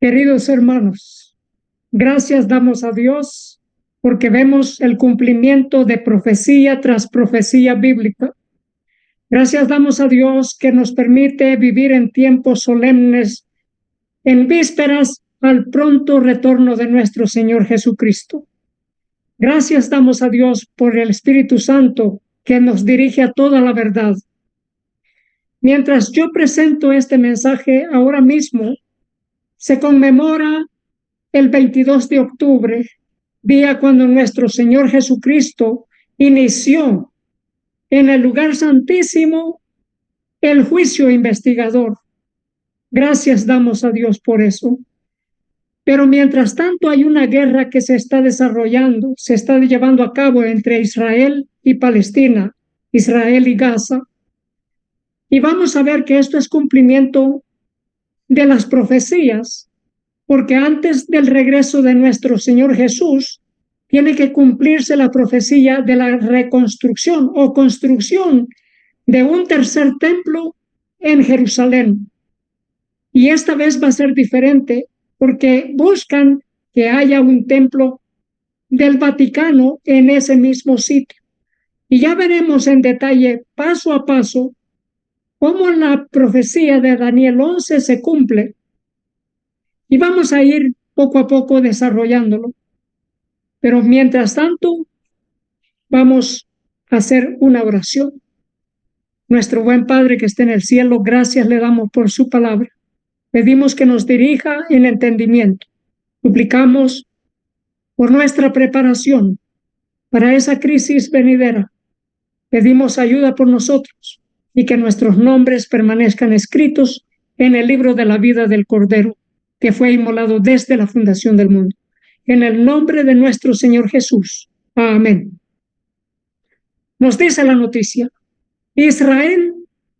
Queridos hermanos, gracias damos a Dios porque vemos el cumplimiento de profecía tras profecía bíblica. Gracias damos a Dios que nos permite vivir en tiempos solemnes, en vísperas al pronto retorno de nuestro Señor Jesucristo. Gracias damos a Dios por el Espíritu Santo que nos dirige a toda la verdad. Mientras yo presento este mensaje ahora mismo, se conmemora el 22 de octubre, día cuando nuestro Señor Jesucristo inició en el lugar santísimo el juicio investigador. Gracias damos a Dios por eso. Pero mientras tanto hay una guerra que se está desarrollando, se está llevando a cabo entre Israel y Palestina, Israel y Gaza. Y vamos a ver que esto es cumplimiento de las profecías, porque antes del regreso de nuestro Señor Jesús, tiene que cumplirse la profecía de la reconstrucción o construcción de un tercer templo en Jerusalén. Y esta vez va a ser diferente porque buscan que haya un templo del Vaticano en ese mismo sitio. Y ya veremos en detalle, paso a paso, cómo la profecía de Daniel 11 se cumple. Y vamos a ir poco a poco desarrollándolo. Pero mientras tanto, vamos a hacer una oración. Nuestro buen Padre que está en el cielo, gracias le damos por su palabra. Pedimos que nos dirija en entendimiento. Suplicamos por nuestra preparación para esa crisis venidera. Pedimos ayuda por nosotros y que nuestros nombres permanezcan escritos en el libro de la vida del Cordero, que fue inmolado desde la fundación del mundo. En el nombre de nuestro Señor Jesús. Amén. Nos dice la noticia: Israel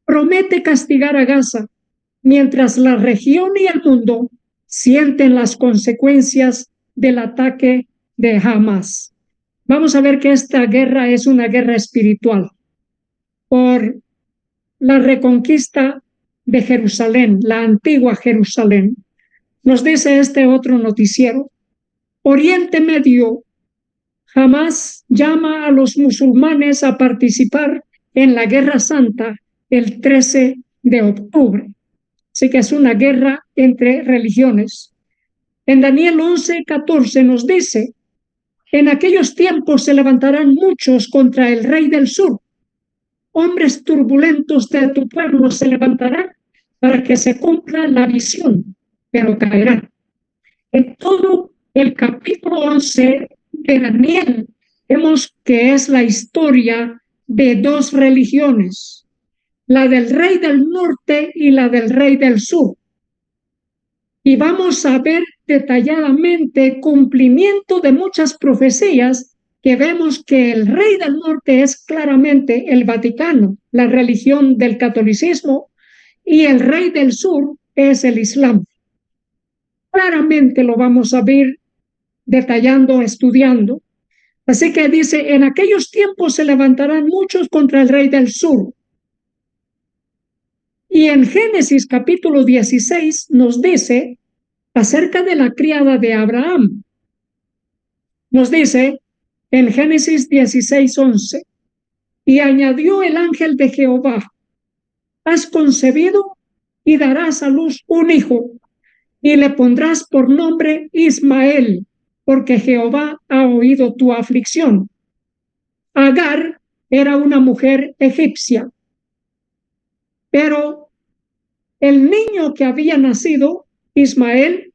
promete castigar a Gaza mientras la región y el mundo sienten las consecuencias del ataque de Hamas. Vamos a ver que esta guerra es una guerra espiritual por la reconquista de Jerusalén, la antigua Jerusalén. Nos dice este otro noticiero: Oriente Medio jamás llama a los musulmanes a participar en la Guerra Santa el 13 de octubre. Así que es una guerra entre religiones. En Daniel 11:14 nos dice: en aquellos tiempos se levantarán muchos contra el rey del sur. Hombres turbulentos de tu pueblo se levantarán para que se cumpla la visión, pero caerán. En todo el capítulo 11 de Daniel vemos que es la historia de dos religiones, la del rey del norte y la del rey del sur. Y vamos a ver detalladamente cumplimiento de muchas profecías que vemos que el rey del norte es claramente el Vaticano, la religión del catolicismo, y el rey del sur es el Islam. Claramente lo vamos a ver detallando, estudiando. Así que dice: en aquellos tiempos se levantarán muchos contra el rey del sur. Y en Génesis capítulo 16 nos dice acerca de la criada de Abraham. Nos dice en Génesis 16:11: y añadió el ángel de Jehová: has concebido y darás a luz un hijo, y le pondrás por nombre Ismael, porque Jehová ha oído tu aflicción. Agar era una mujer egipcia, pero el niño que había nacido, Ismael,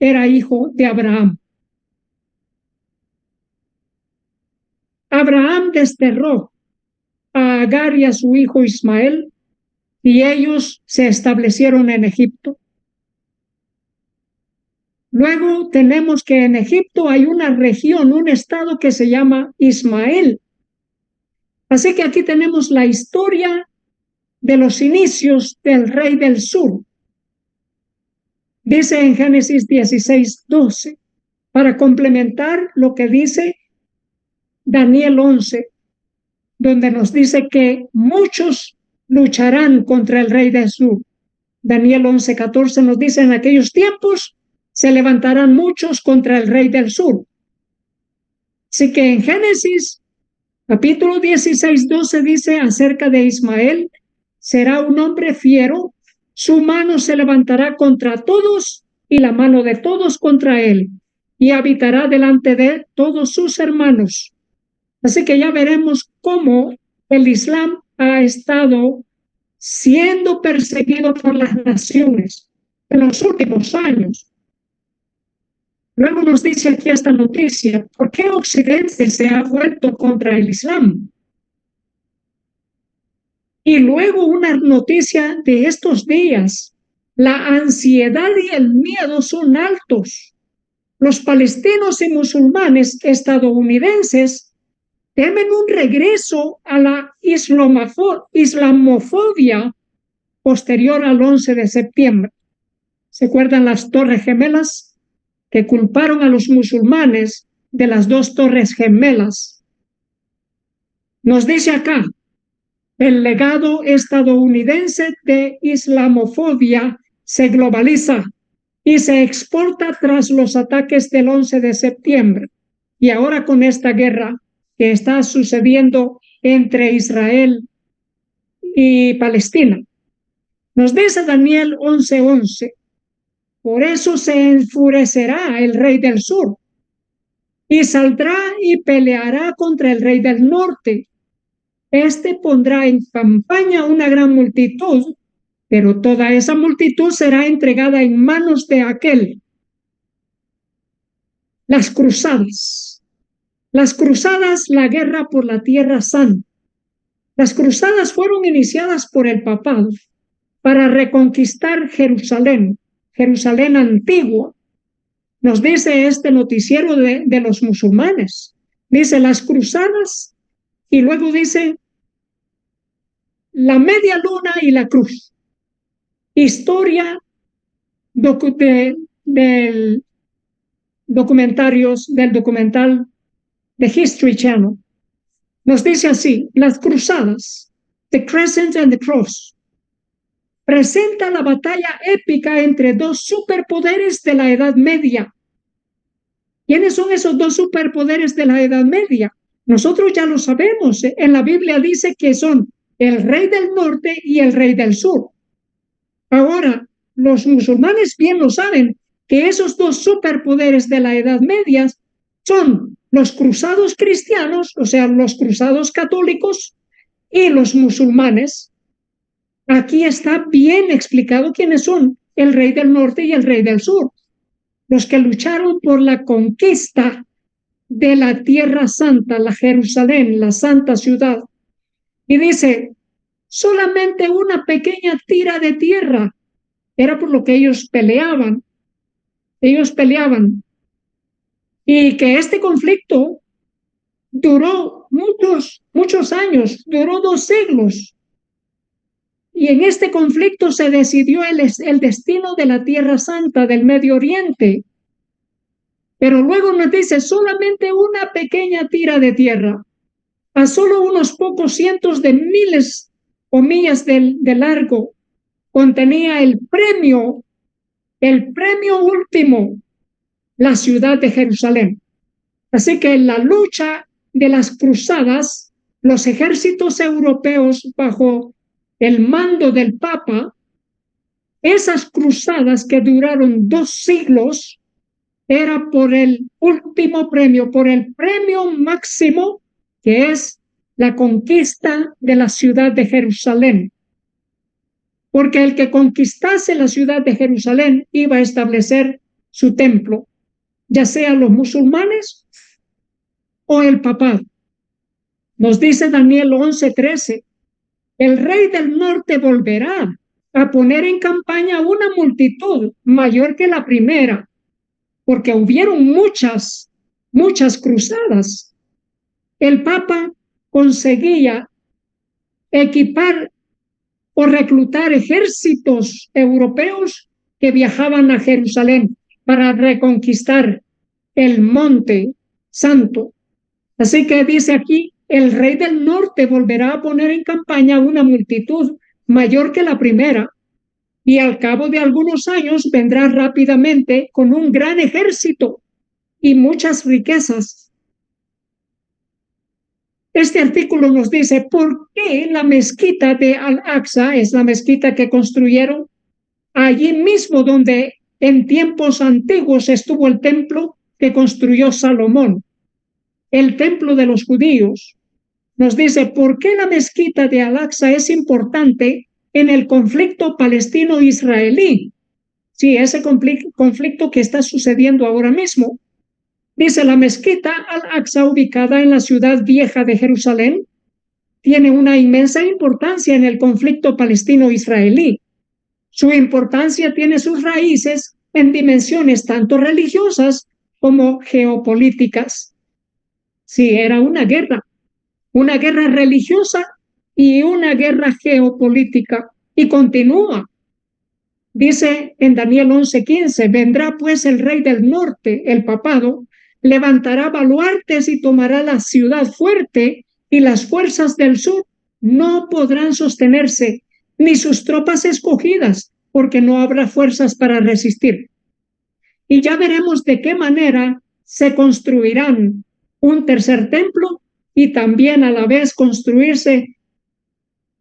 era hijo de Abraham. Abraham desterró a Agar y a su hijo Ismael, y ellos se establecieron en Egipto. Luego tenemos que en Egipto hay una región, un estado que se llama Ismael. Así que aquí tenemos la historia de los inicios del rey del sur. Dice en Génesis 16:12, para complementar lo que dice Daniel 11, donde nos dice que muchos lucharán contra el rey del sur. Daniel 11:14 nos dice: en aquellos tiempos se levantarán muchos contra el rey del sur. Así que en Génesis capítulo 16, 12 dice acerca de Ismael: será un hombre fiero, su mano se levantará contra todos y la mano de todos contra él, y habitará delante de todos sus hermanos. Así que ya veremos cómo el Islam ha estado siendo perseguido por las naciones en los últimos años. Luego nos dice aquí esta noticia: ¿por qué Occidente se ha vuelto contra el Islam? Y luego una noticia de estos días: la ansiedad y el miedo son altos. Los palestinos y musulmanes estadounidenses temen un regreso a la islamofobia posterior al 11 de septiembre. ¿Se acuerdan las Torres Gemelas? Que culparon a los musulmanes de las dos Torres Gemelas. Nos dice acá: el legado estadounidense de islamofobia se globaliza y se exporta tras los ataques del 11 de septiembre. Y ahora con esta guerra que está sucediendo entre Israel y Palestina. Nos dice Daniel 11:11: por eso se enfurecerá el rey del sur y saldrá y peleará contra el rey del norte. Este pondrá en campaña una gran multitud, pero toda esa multitud será entregada en manos de aquel. Las cruzadas. Las cruzadas, la guerra por la Tierra Santa. Las cruzadas fueron iniciadas por el papado para reconquistar Jerusalén, Jerusalén antigua. Nos dice este noticiero de los musulmanes. Dice las cruzadas y luego dice la media luna y la cruz. Historia del documental de History Channel. Nos dice así: las cruzadas, The Crescent and the Cross, presenta la batalla épica entre dos superpoderes de la Edad Media. ¿Quiénes son esos dos superpoderes de la Edad Media? Nosotros ya lo sabemos. En la Biblia dice que son el rey del norte y el rey del sur. Ahora, los musulmanes bien lo saben, que esos dos superpoderes de la Edad Media son los cruzados cristianos, o sea, los cruzados católicos, y los musulmanes. Aquí está bien explicado quiénes son el rey del norte y el rey del sur, los que lucharon por la conquista de la Tierra Santa, la Jerusalén, la santa ciudad. Y dice: solamente una pequeña tira de tierra era por lo que ellos peleaban. Ellos peleaban. Y que este conflicto duró muchos años, duró 2 siglos. Y en este conflicto se decidió el destino de la Tierra Santa del Medio Oriente. Pero luego nos dice: solamente una pequeña tira de tierra, a solo unos pocos cientos de miles o millas de largo, contenía el premio último, la ciudad de Jerusalén. Así que en la lucha de las cruzadas, los ejércitos europeos bajo el mando del Papa, esas cruzadas que duraron 2 siglos, era por el último premio, por el premio máximo, que es la conquista de la ciudad de Jerusalén. Porque el que conquistase la ciudad de Jerusalén iba a establecer su templo, ya sea los musulmanes o el papado. Nos dice Daniel 11:13: el rey del norte volverá a poner en campaña una multitud mayor que la primera, porque hubieron muchas cruzadas. El Papa conseguía equipar o reclutar ejércitos europeos que viajaban a Jerusalén para reconquistar el monte santo. Así que dice aquí: el rey del norte volverá a poner en campaña una multitud mayor que la primera, y al cabo de algunos años vendrá rápidamente con un gran ejército y muchas riquezas. Este artículo nos dice por qué la mezquita de Al-Aqsa es la mezquita que construyeron allí mismo donde en tiempos antiguos estuvo el templo que construyó Salomón, el templo de los judíos. Nos dice por qué la mezquita de Al-Aqsa es importante en el conflicto palestino-israelí. Sí, ese conflicto que está sucediendo ahora mismo. Dice, la mezquita Al-Aqsa, ubicada en la ciudad vieja de Jerusalén, tiene una inmensa importancia en el conflicto palestino-israelí. Su importancia tiene sus raíces en dimensiones tanto religiosas como geopolíticas. Sí, era una guerra religiosa y una guerra geopolítica, y continúa. Dice en Daniel 11:15, vendrá pues el rey del norte, el papado, levantará baluartes y tomará la ciudad fuerte, y las fuerzas del sur no podrán sostenerse, ni sus tropas escogidas, porque no habrá fuerzas para resistir. Y ya veremos de qué manera se construirán un tercer templo y también a la vez construirse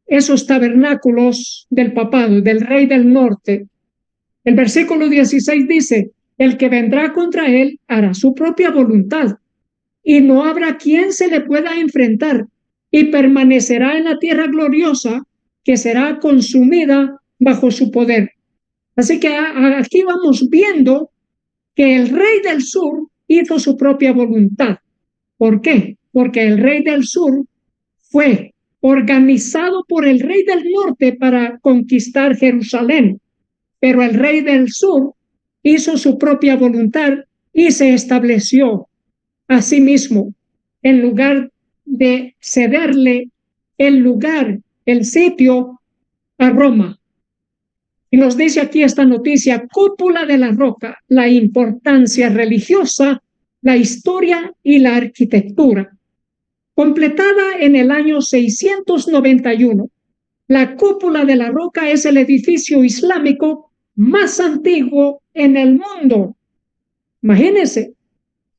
esos tabernáculos del papado, del rey del norte. El versículo 16 dice, el que vendrá contra él hará su propia voluntad y no habrá quien se le pueda enfrentar, y permanecerá en la tierra gloriosa que será consumida bajo su poder. Así que aquí vamos viendo que el rey del sur hizo su propia voluntad. ¿Por qué? Porque el rey del sur fue organizado por el rey del norte para conquistar Jerusalén, pero el rey del sur hizo su propia voluntad y se estableció a sí mismo en lugar de cederle el lugar, el sitio a Roma. Y nos dice aquí esta noticia, cúpula de la roca, la importancia religiosa, la historia y la arquitectura. Completada en el año 691, la cúpula de la roca es el edificio islámico más antiguo en el mundo. Imagínense,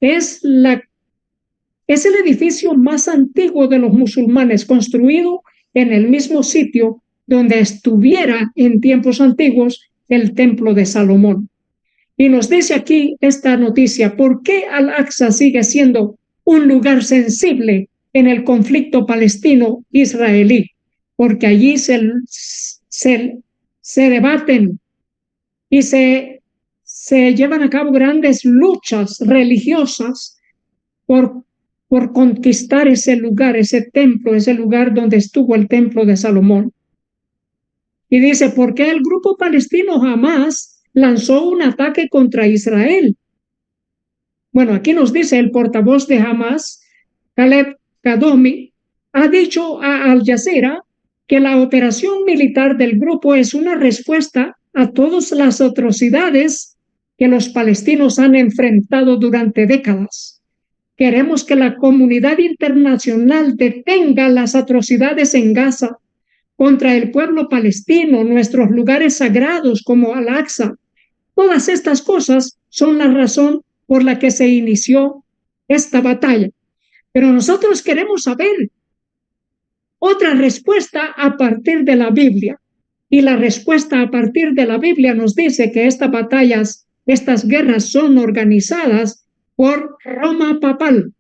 es el edificio más antiguo de los musulmanes, construido en el mismo sitio donde estuviera en tiempos antiguos el templo de Salomón. Y nos dice aquí esta noticia, ¿por qué Al-Aqsa sigue siendo un lugar sensible en el conflicto palestino-israelí? Porque allí se debaten y se llevan a cabo grandes luchas religiosas por conquistar ese lugar, ese templo, ese lugar donde estuvo el templo de Salomón. Y dice, ¿por qué el grupo palestino Hamás lanzó un ataque contra Israel? Bueno, aquí nos dice el portavoz de Hamás, Caleb Kadomi, ha dicho a Al Jazeera que la operación militar del grupo es una respuesta a todas las atrocidades que los palestinos han enfrentado durante décadas. Queremos que la comunidad internacional detenga las atrocidades en Gaza contra el pueblo palestino, nuestros lugares sagrados como Al-Aqsa. Todas estas cosas son la razón por la que se inició esta batalla. Pero nosotros queremos saber otra respuesta a partir de la Biblia. Y la respuesta a partir de la Biblia nos dice que estas batallas, estas guerras son organizadas por Roma papal.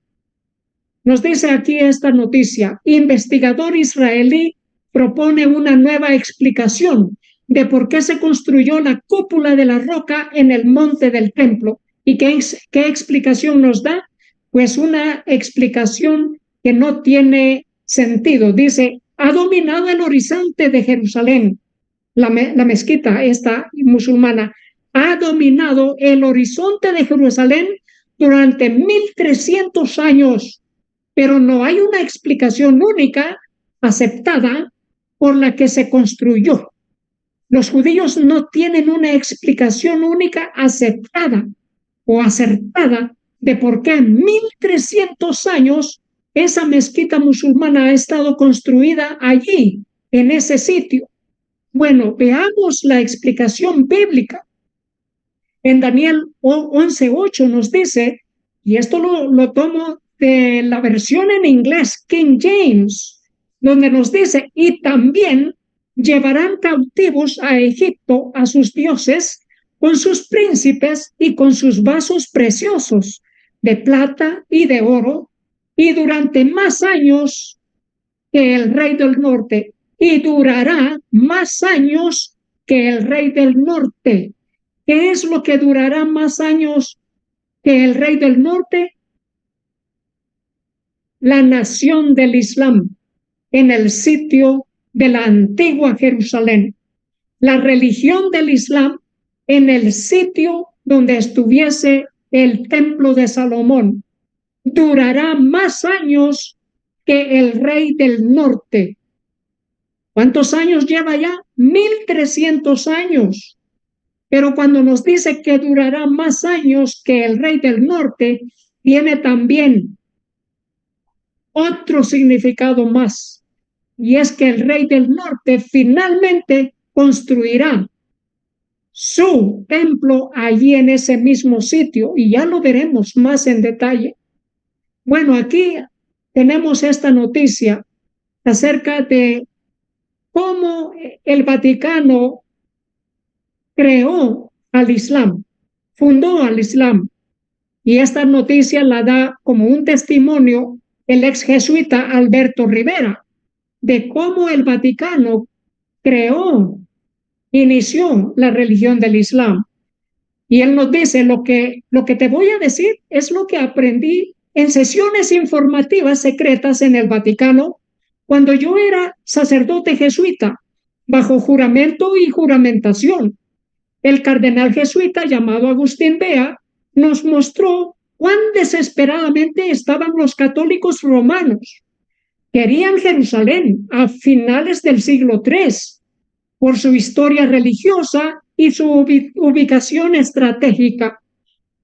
Nos dice aquí esta noticia, investigador israelí propone una nueva explicación de por qué se construyó la cúpula de la roca en el monte del templo. ¿Y qué explicación nos da? Pues una explicación que no tiene sentido. Dice, ha dominado el horizonte de Jerusalén. La mezquita esta musulmana ha dominado el horizonte de Jerusalén durante 1300 años, pero no hay una explicación única aceptada por la que se construyó. Los judíos no tienen una explicación única aceptada o acertada de por qué en 1300 años esa mezquita musulmana ha estado construida allí, en ese sitio. Bueno, veamos la explicación bíblica. En Daniel 11:8 nos dice, y esto lo tomo de la versión en inglés, King James, donde nos dice, y también llevarán cautivos a Egipto a sus dioses con sus príncipes y con sus vasos preciosos de plata y de oro, y durante más años que el rey del norte, y durará más años que el rey del norte. ¿Qué es lo que durará más años que el rey del norte? La nación del Islam en el sitio de la antigua Jerusalén. La religión del Islam en el sitio donde estuviese el templo de Salomón. Durará más años que el rey del norte. ¿Cuántos años lleva ya? 1300 años. Pero cuando nos dice que durará más años que el rey del norte, tiene también otro significado más. Y es que el rey del norte finalmente construirá su templo allí en ese mismo sitio. Y ya lo veremos más en detalle. Bueno, aquí tenemos esta noticia acerca de cómo el Vaticano creó al Islam, fundó al Islam. Y esta noticia la da como un testimonio el ex jesuita Alberto Rivera, de cómo el Vaticano creó, inició la religión del Islam. Y él nos dice, lo que te voy a decir es lo que aprendí en sesiones informativas secretas en el Vaticano cuando yo era sacerdote jesuita, bajo juramento y juramentación. El cardenal jesuita llamado Agustín Bea nos mostró cuán desesperadamente estaban los católicos romanos. Querían Jerusalén a finales del siglo III por su historia religiosa y su ubicación estratégica.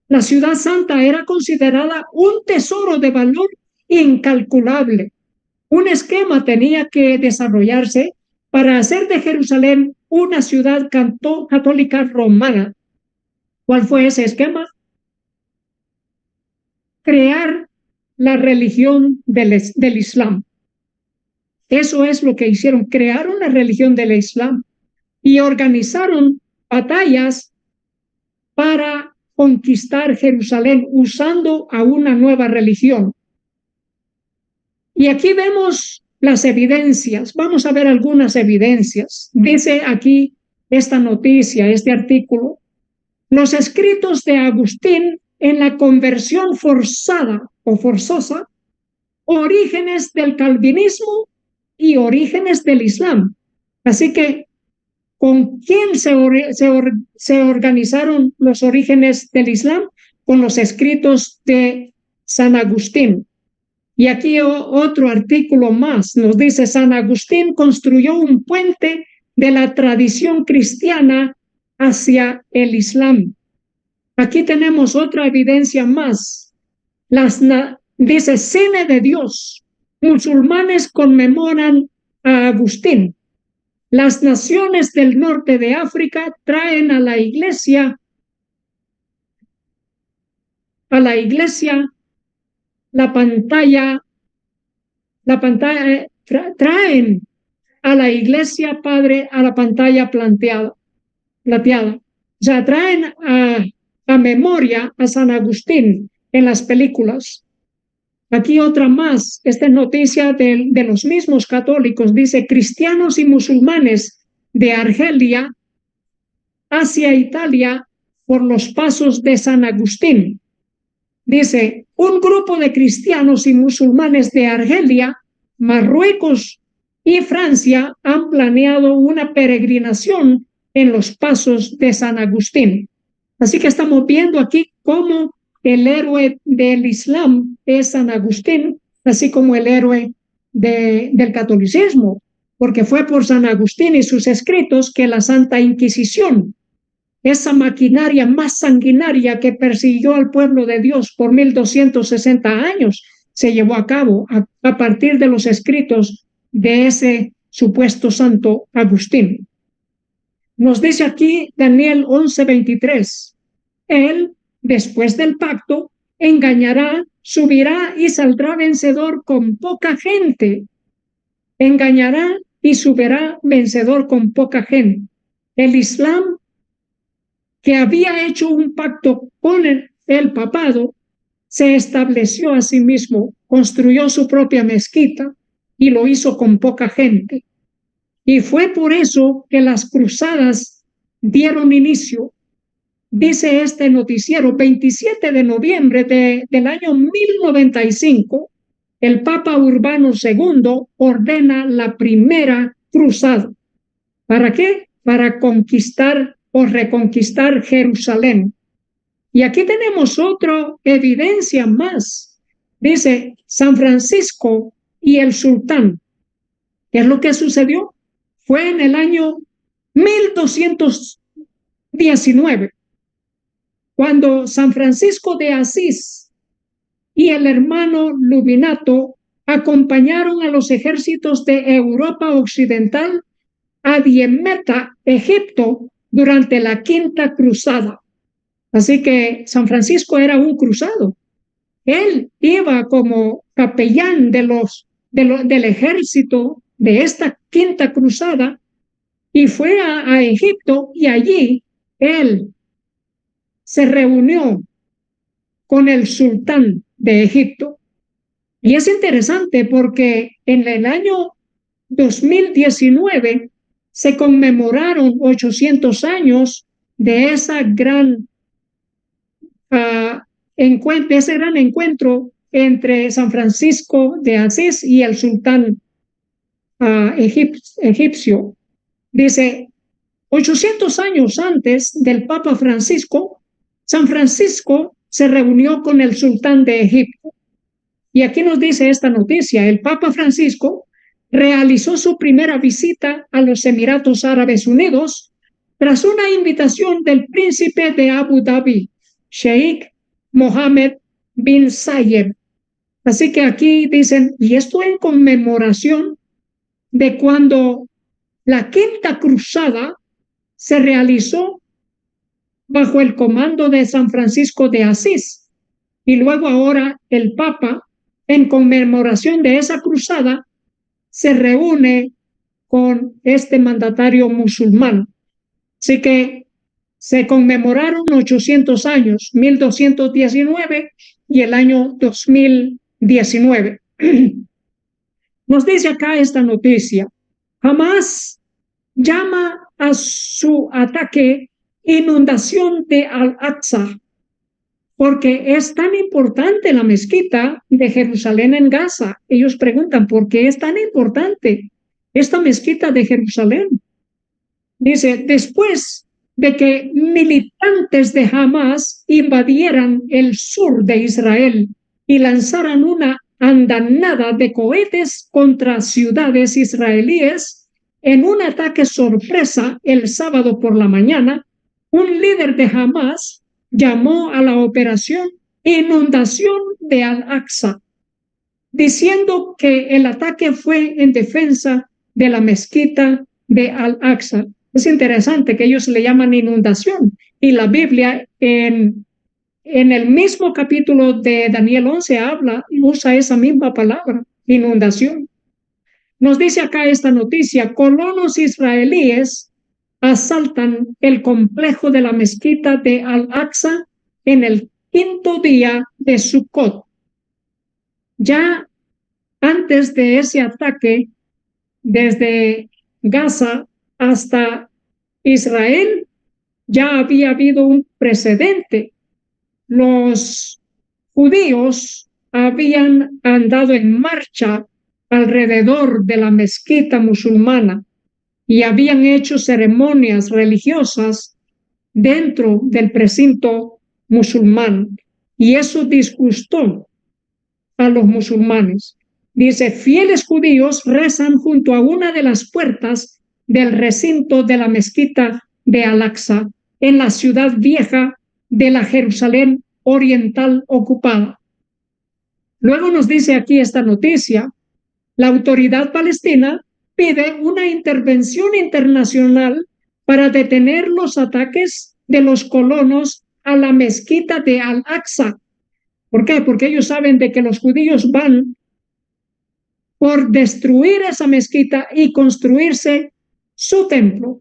La ciudad santa era considerada un tesoro de valor incalculable. Un esquema tenía que desarrollarse para hacer de Jerusalén una ciudad católica romana. ¿Cuál fue ese esquema? Crear la religión del Islam. Eso es lo que hicieron, crearon la religión del Islam y organizaron batallas para conquistar Jerusalén usando a una nueva religión. Y aquí vemos las evidencias, vamos a ver algunas evidencias. Dice aquí esta noticia, este artículo, los escritos de Agustín en la conversión forzada o forzosa, orígenes del calvinismo y orígenes del Islam. Así que, ¿con quién se organizaron los orígenes del Islam? Con los escritos de San Agustín. Y aquí otro artículo más nos dice, San Agustín construyó un puente de la tradición cristiana hacia el Islam. Aquí tenemos otra evidencia más. Dice, Cine de Dios. Musulmanes conmemoran a Agustín. Las naciones del norte de África traen a la iglesia traen a la iglesia padre a la pantalla plateada. O sea, traen a memoria a San Agustín en las películas. Aquí otra más, esta es noticia de los mismos católicos, dice, cristianos y musulmanes de Argelia hacia Italia por los pasos de San Agustín. Dice, un grupo de cristianos y musulmanes de Argelia, Marruecos y Francia han planeado una peregrinación en los pasos de San Agustín. Así que estamos viendo aquí cómo el héroe del Islam es San Agustín, así como el héroe del catolicismo, porque fue por San Agustín y sus escritos que la Santa Inquisición, esa maquinaria más sanguinaria que persiguió al pueblo de Dios por 1260 años, se llevó a cabo a partir de los escritos de ese supuesto santo Agustín. Nos dice aquí Daniel 11:23. Él, después del pacto, engañará, subirá y saldrá vencedor con poca gente. Engañará y subirá vencedor con poca gente. El Islam, que había hecho un pacto con el papado, se estableció a sí mismo, construyó su propia mezquita y lo hizo con poca gente. Y fue por eso que las cruzadas dieron inicio. Dice este noticiero, 27 de noviembre del año 1095, el Papa Urbano II ordena la primera cruzada. ¿Para qué? Para conquistar o reconquistar Jerusalén. Y aquí tenemos otra evidencia más. Dice San Francisco y el sultán. ¿Qué es lo que sucedió? Fue en el año 1219, cuando San Francisco de Asís y el hermano Lubinato acompañaron a los ejércitos de Europa Occidental a Diemeta, Egipto, durante la Quinta Cruzada. Así que San Francisco era un cruzado. Él iba como capellán del ejército de esta Quinta Cruzada y fue a Egipto, y allí él se reunió con el sultán de Egipto. Y es interesante porque en el año 2019 se conmemoraron 800 años de esa ese gran encuentro entre San Francisco de Asís y el sultán egipcio. Dice, 800 años antes del Papa Francisco, San Francisco se reunió con el sultán de Egipto. Y aquí nos dice esta noticia: el Papa Francisco realizó su primera visita a los Emiratos Árabes Unidos tras una invitación del príncipe de Abu Dhabi, Sheikh Mohammed bin Zayed. Así que aquí dicen, y esto en conmemoración de cuando la Quinta Cruzada se realizó bajo el comando de San Francisco de Asís. Y luego ahora el Papa, en conmemoración de esa cruzada, se reúne con este mandatario musulmán. Así que se conmemoraron 800 años, 1219 y el año 2019. Nos dice acá esta noticia: Hamás llama a su ataque inundación de Al-Aqsa, porque es tan importante la mezquita de Jerusalén en Gaza. Ellos preguntan, ¿por qué es tan importante esta mezquita de Jerusalén? Dice, después de que militantes de Hamás invadieran el sur de Israel y lanzaran una andanada de cohetes contra ciudades israelíes, en un ataque sorpresa el sábado por la mañana, un líder de Hamás llamó a la operación Inundación de Al-Aqsa, diciendo que el ataque fue en defensa de la mezquita de Al-Aqsa. Es interesante que ellos le llaman inundación, y la Biblia en el mismo capítulo de Daniel 11 usa esa misma palabra, inundación. Nos dice acá esta noticia: colonos israelíes asaltan el complejo de la mezquita de Al-Aqsa en el quinto día de Sukkot. Ya antes de ese ataque, desde Gaza hasta Israel, ya había habido un precedente. Los judíos habían andado en marcha alrededor de la mezquita musulmana y habían hecho ceremonias religiosas dentro del precinto musulmán, y eso disgustó a los musulmanes. Dice, fieles judíos rezan junto a una de las puertas del recinto de la mezquita de Al-Aqsa, en la ciudad vieja de la Jerusalén oriental ocupada. Luego nos dice aquí esta noticia: la autoridad palestina pide una intervención internacional para detener los ataques de los colonos a la mezquita de Al-Aqsa. ¿Por qué? Porque ellos saben de que los judíos van por destruir esa mezquita y construirse su templo.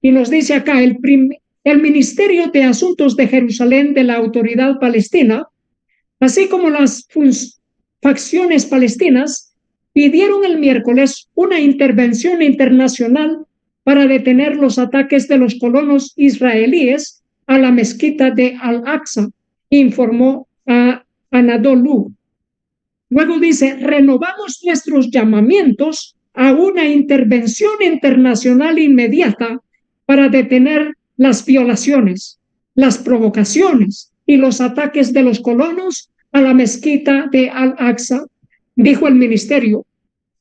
Y nos dice acá, el Ministerio de Asuntos de Jerusalén de la Autoridad Palestina, así como las facciones palestinas, pidieron el miércoles una intervención internacional para detener los ataques de los colonos israelíes a la mezquita de Al-Aqsa, informó a Anadolu. Luego dice, renovamos nuestros llamamientos a una intervención internacional inmediata para detener las violaciones, las provocaciones y los ataques de los colonos a la mezquita de Al-Aqsa, dijo el ministerio.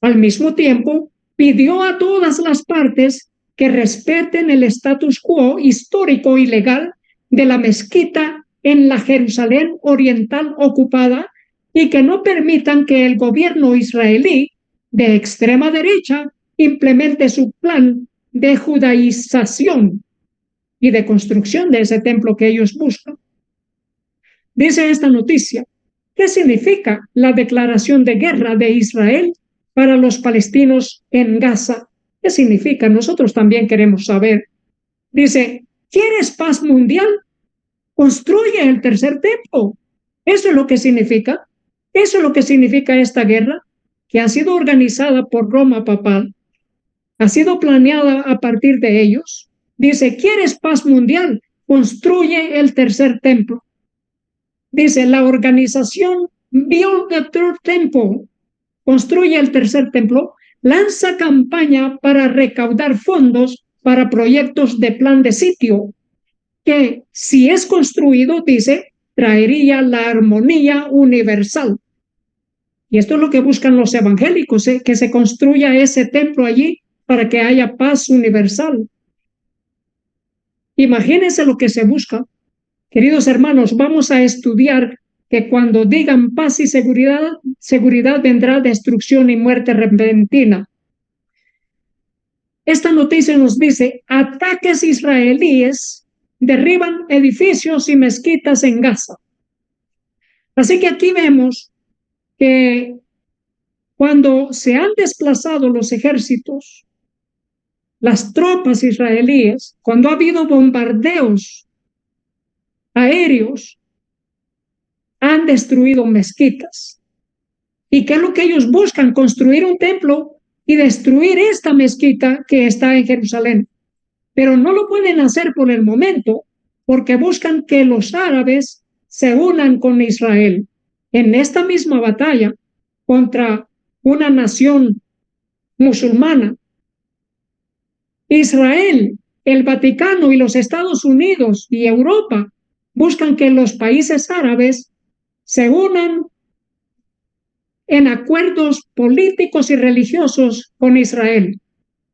Al mismo tiempo, pidió a todas las partes que respeten el status quo histórico y legal de la mezquita en la Jerusalén oriental ocupada y que no permitan que el gobierno israelí de extrema derecha implemente su plan de judaización y de construcción de ese templo que ellos buscan. Dice esta noticia, ¿qué significa la declaración de guerra de Israel para los palestinos en Gaza? ¿Qué significa? Nosotros también queremos saber. Dice, ¿quieres paz mundial? Construye el tercer templo. Eso es lo que significa. Eso es lo que significa esta guerra, que ha sido organizada por Roma papal, ha sido planeada a partir de ellos. Dice, ¿quieres paz mundial? Construye el tercer templo. Dice, la organización Build the Third Temple, construye el tercer templo, lanza campaña para recaudar fondos para proyectos de plan de sitio, que si es construido, dice, traería la armonía universal. Y esto es lo que buscan los evangélicos, que se construya ese templo allí para que haya paz universal. Imagínense lo que se busca. Queridos hermanos, vamos a estudiar que cuando digan paz y seguridad vendrá destrucción y muerte repentina. Esta noticia nos dice, ataques israelíes derriban edificios y mezquitas en Gaza. Así que aquí vemos que cuando se han desplazado los ejércitos, las tropas israelíes, cuando ha habido bombardeos aéreos, han destruido mezquitas. ¿Y qué es lo que ellos buscan? Construir un templo y destruir esta mezquita que está en Jerusalén. Pero no lo pueden hacer por el momento porque buscan que los árabes se unan con Israel en esta misma batalla contra una nación musulmana. Israel, el Vaticano y los Estados Unidos y Europa buscan que los países árabes se unan en acuerdos políticos y religiosos con Israel.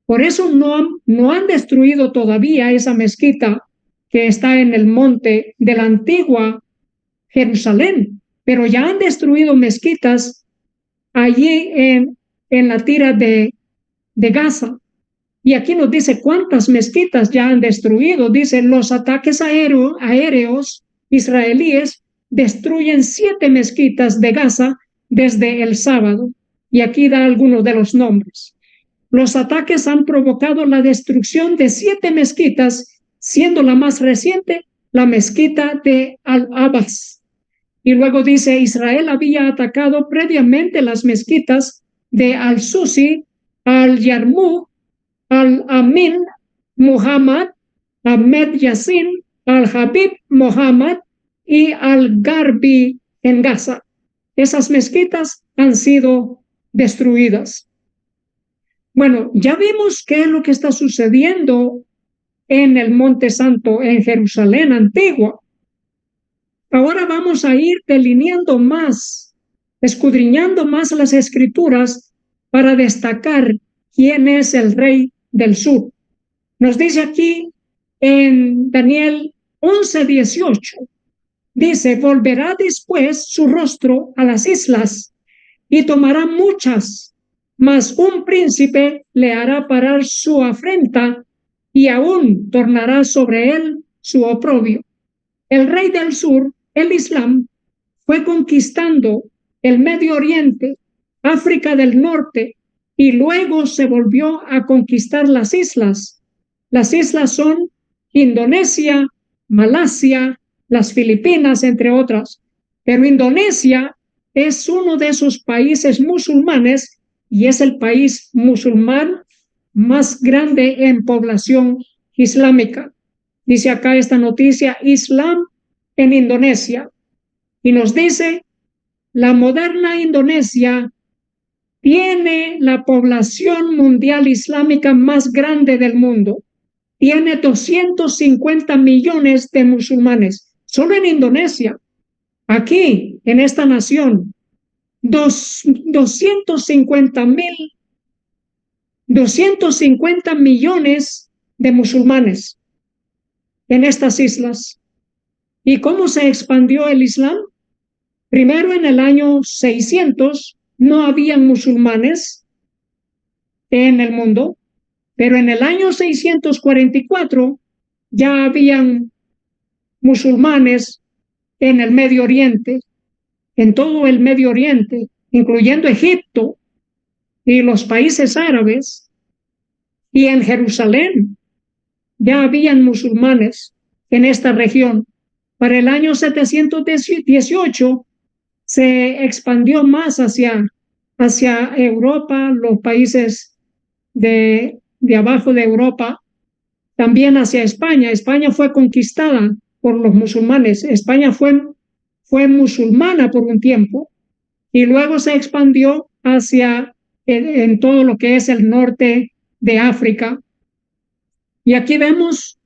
Por eso no han destruido todavía esa mezquita que está en el monte de la antigua Jerusalén, pero ya han destruido mezquitas allí en la tira de Gaza. Y aquí nos dice cuántas mezquitas ya han destruido. Dice, los ataques aéreos israelíes destruyen 7 mezquitas de Gaza desde el sábado. Y aquí da algunos de los nombres. Los ataques han provocado la destrucción de 7 mezquitas, siendo la más reciente la mezquita de Al-Abbas. Y luego dice, Israel había atacado previamente las mezquitas de Al-Susi, Al-Yarmouk, Al-Amin Muhammad, Ahmed Yassin, Al-Habib Muhammad y Al-Garbi en Gaza. Esas mezquitas han sido destruidas. Bueno, ya vimos qué es lo que está sucediendo en el Monte Santo, en Jerusalén antigua. Ahora vamos a ir delineando más, escudriñando más las escrituras para destacar quién es el rey del sur. Nos dice aquí en Daniel 11:18, dice, volverá después su rostro a las islas y tomará muchas, mas un príncipe le hará parar su afrenta y aún tornará sobre él su oprobio. El rey del sur, el Islam, fue conquistando el Medio Oriente, África del Norte, y luego se volvió a conquistar las islas. Las islas son Indonesia, Malasia, las Filipinas, entre otras. Pero Indonesia es uno de esos países musulmanes y es el país musulmán más grande en población islámica. Dice acá esta noticia, Islam en Indonesia. Y nos dice, la moderna Indonesia tiene la población mundial islámica más grande del mundo. Tiene 250 millones de musulmanes, solo en Indonesia. Aquí, en esta nación, 250 millones de musulmanes en estas islas. ¿Y cómo se expandió el Islam? Primero, en el año 600 no habían musulmanes en el mundo, pero en el año 644 ya habían musulmanes en el Medio Oriente, en todo el Medio Oriente, incluyendo Egipto y los países árabes, y en Jerusalén ya habían musulmanes en esta región. Para el año 718 se expandió más hacia Europa, los países de abajo de Europa, también hacia España. España fue conquistada por los musulmanes. España fue musulmana por un tiempo y luego se expandió hacia en todo lo que es el norte de África. Y aquí vemos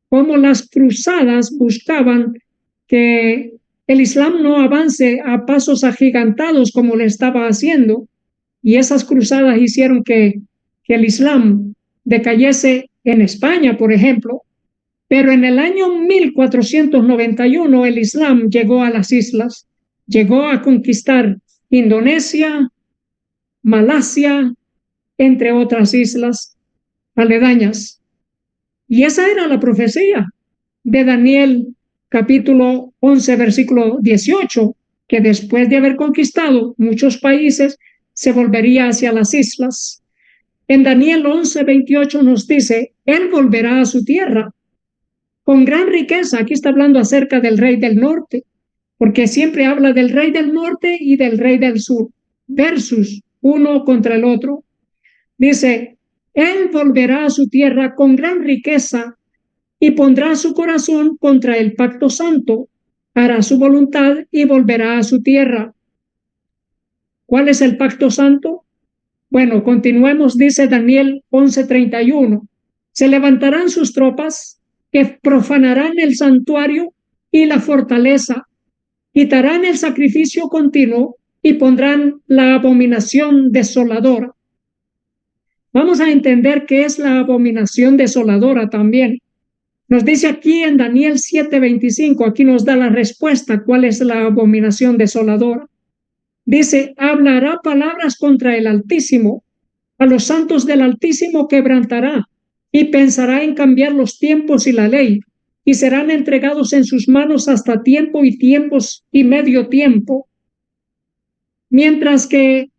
cómo las cruzadas buscaban que el Islam no avance a pasos agigantados como le estaba haciendo, y esas cruzadas hicieron que el Islam decayese en España, por ejemplo, pero en el año 1491 el Islam llegó a las islas, llegó a conquistar Indonesia, Malasia, entre otras islas aledañas. Y esa era la profecía de Daniel capítulo 11, versículo 18, que después de haber conquistado muchos países, se volvería hacia las islas. En Daniel 11, 28 nos dice, él volverá a su tierra con gran riqueza. Aquí está hablando acerca del rey del norte, porque siempre habla del rey del norte y del rey del sur, versus uno contra el otro. Dice, él volverá a su tierra con gran riqueza y pondrá su corazón contra el pacto santo, hará su voluntad y volverá a su tierra. ¿Cuál es el pacto santo? Bueno, continuemos, dice Daniel 11:31. Se levantarán sus tropas que profanarán el santuario y la fortaleza, quitarán el sacrificio continuo y pondrán la abominación desoladora. Vamos a entender qué es la abominación desoladora también. Nos dice aquí en Daniel 7:25, aquí nos da la respuesta, cuál es la abominación desoladora. Dice, hablará palabras contra el Altísimo, a los santos del Altísimo quebrantará, y pensará en cambiar los tiempos y la ley, y serán entregados en sus manos hasta tiempo y tiempos y medio tiempo. Mientras que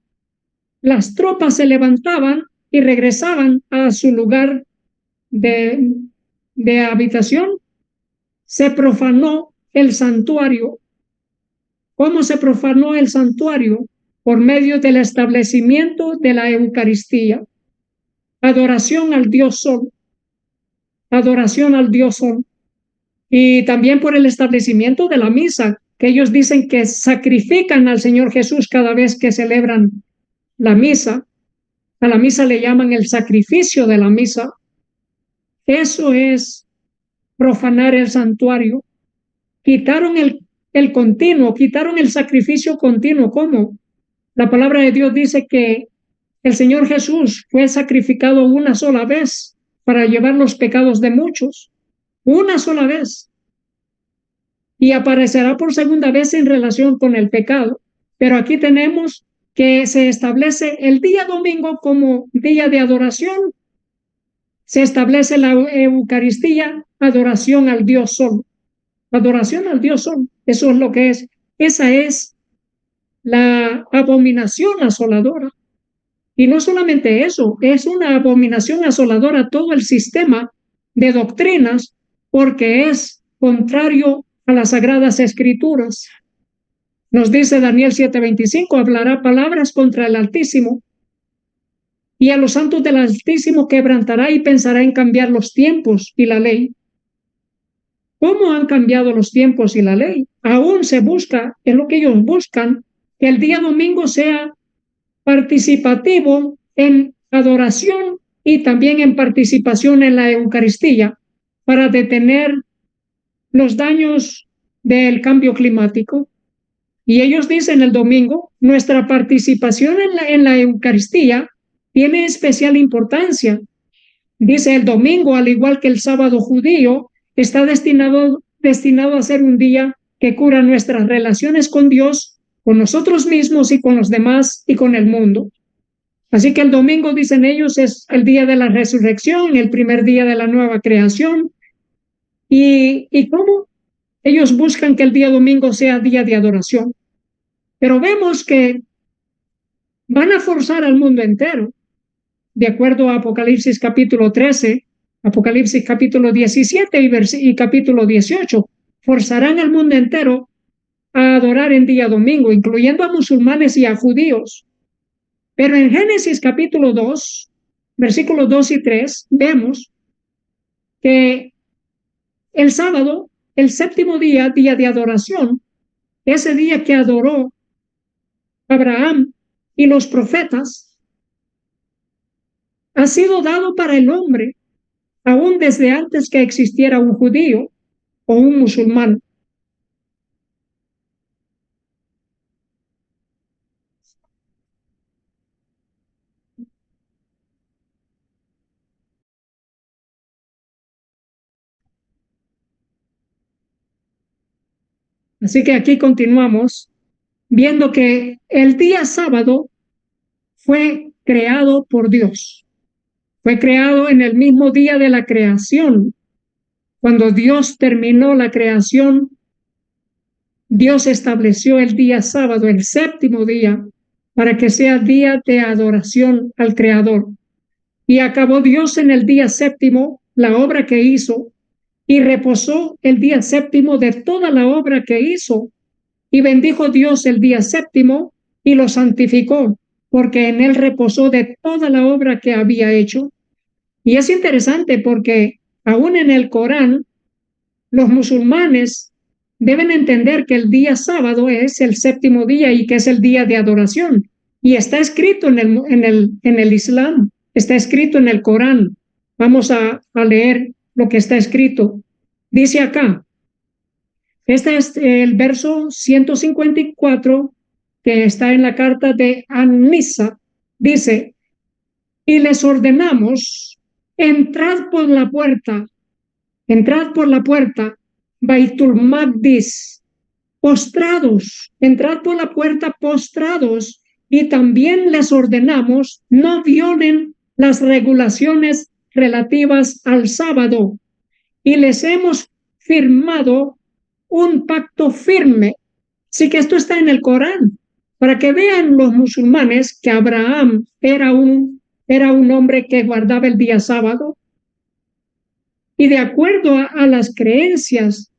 las tropas se levantaban y regresaban a su lugar de habitación, se profanó el santuario. ¿Cómo se profanó el santuario? Por medio del establecimiento de la Eucaristía. Adoración al Dios Sol. Adoración al Dios Sol. Y también por el establecimiento de la misa, que ellos dicen que sacrifican al Señor Jesús cada vez que celebran la misa. A la misa le llaman el sacrificio de la misa. Eso es profanar el santuario. Quitaron el continuo, quitaron el sacrificio continuo. ¿Cómo? La palabra de Dios dice que el Señor Jesús fue sacrificado una sola vez para llevar los pecados de muchos. Una sola vez. Y aparecerá por segunda vez en relación con el pecado. Pero aquí tenemos que se establece el día domingo como día de adoración. se establece la Eucaristía, adoración al Dios solo. Adoración al Dios solo, eso es lo que es. Esa es la abominación asoladora. Y no solamente eso, es una abominación asoladora todo el sistema de doctrinas porque es contrario a las Sagradas Escrituras. Nos dice Daniel 7:25, hablará palabras contra el Altísimo y a los santos del Altísimo quebrantará y pensará en cambiar los tiempos y la ley. ¿Cómo han cambiado los tiempos y la ley? Aún se busca, es lo que ellos buscan, que el día domingo sea participativo en adoración y también en participación en la Eucaristía para detener los daños del cambio climático. Y ellos dicen el domingo, nuestra participación en la Eucaristía tiene especial importancia. Dice el domingo, al igual que el sábado judío, está destinado a ser un día que cura nuestras relaciones con Dios, con nosotros mismos y con los demás y con el mundo. Así que el domingo, dicen ellos, es el día de la resurrección, el primer día de la nueva creación. ¿Y cómo? Ellos buscan que el día domingo sea día de adoración. Pero vemos que van a forzar al mundo entero, de acuerdo a Apocalipsis capítulo 13, Apocalipsis capítulo 17 y capítulo 18. Forzarán al mundo entero a adorar en día domingo, incluyendo a musulmanes y a judíos. Pero en Génesis capítulo 2, versículos 2 y 3, vemos que el sábado, el séptimo día, día de adoración, ese día que adoró Abraham y los profetas, ha sido dado para el hombre, aún desde antes que existiera un judío o un musulmán. Así que aquí continuamos viendo que el día sábado fue creado por Dios. Fue creado en el mismo día de la creación. Cuando Dios terminó la creación, Dios estableció el día sábado, el séptimo día, para que sea día de adoración al Creador. Y acabó Dios en el día séptimo la obra que hizo y reposó el día séptimo de toda la obra que hizo. Y bendijo Dios el día séptimo y lo santificó, porque en él reposó de toda la obra que había hecho. Y es interesante porque aún en el Corán, los musulmanes deben entender que el día sábado es el séptimo día y que es el día de adoración. Y está escrito en el Islam, está escrito en el Corán. Vamos a leer lo que está escrito. Dice acá, este es el verso 154 que está en la carta de An-Nisa. Dice, y les ordenamos, entrad por la puerta, Baitul Maqdis, postrados, entrad por la puerta postrados, y también les ordenamos, no violen las regulaciones relativas al sábado, y les hemos firmado un pacto firme. Así que esto está en el Corán, para que vean los musulmanes que Abraham era un hombre que guardaba el día sábado. Y de acuerdo a las creencias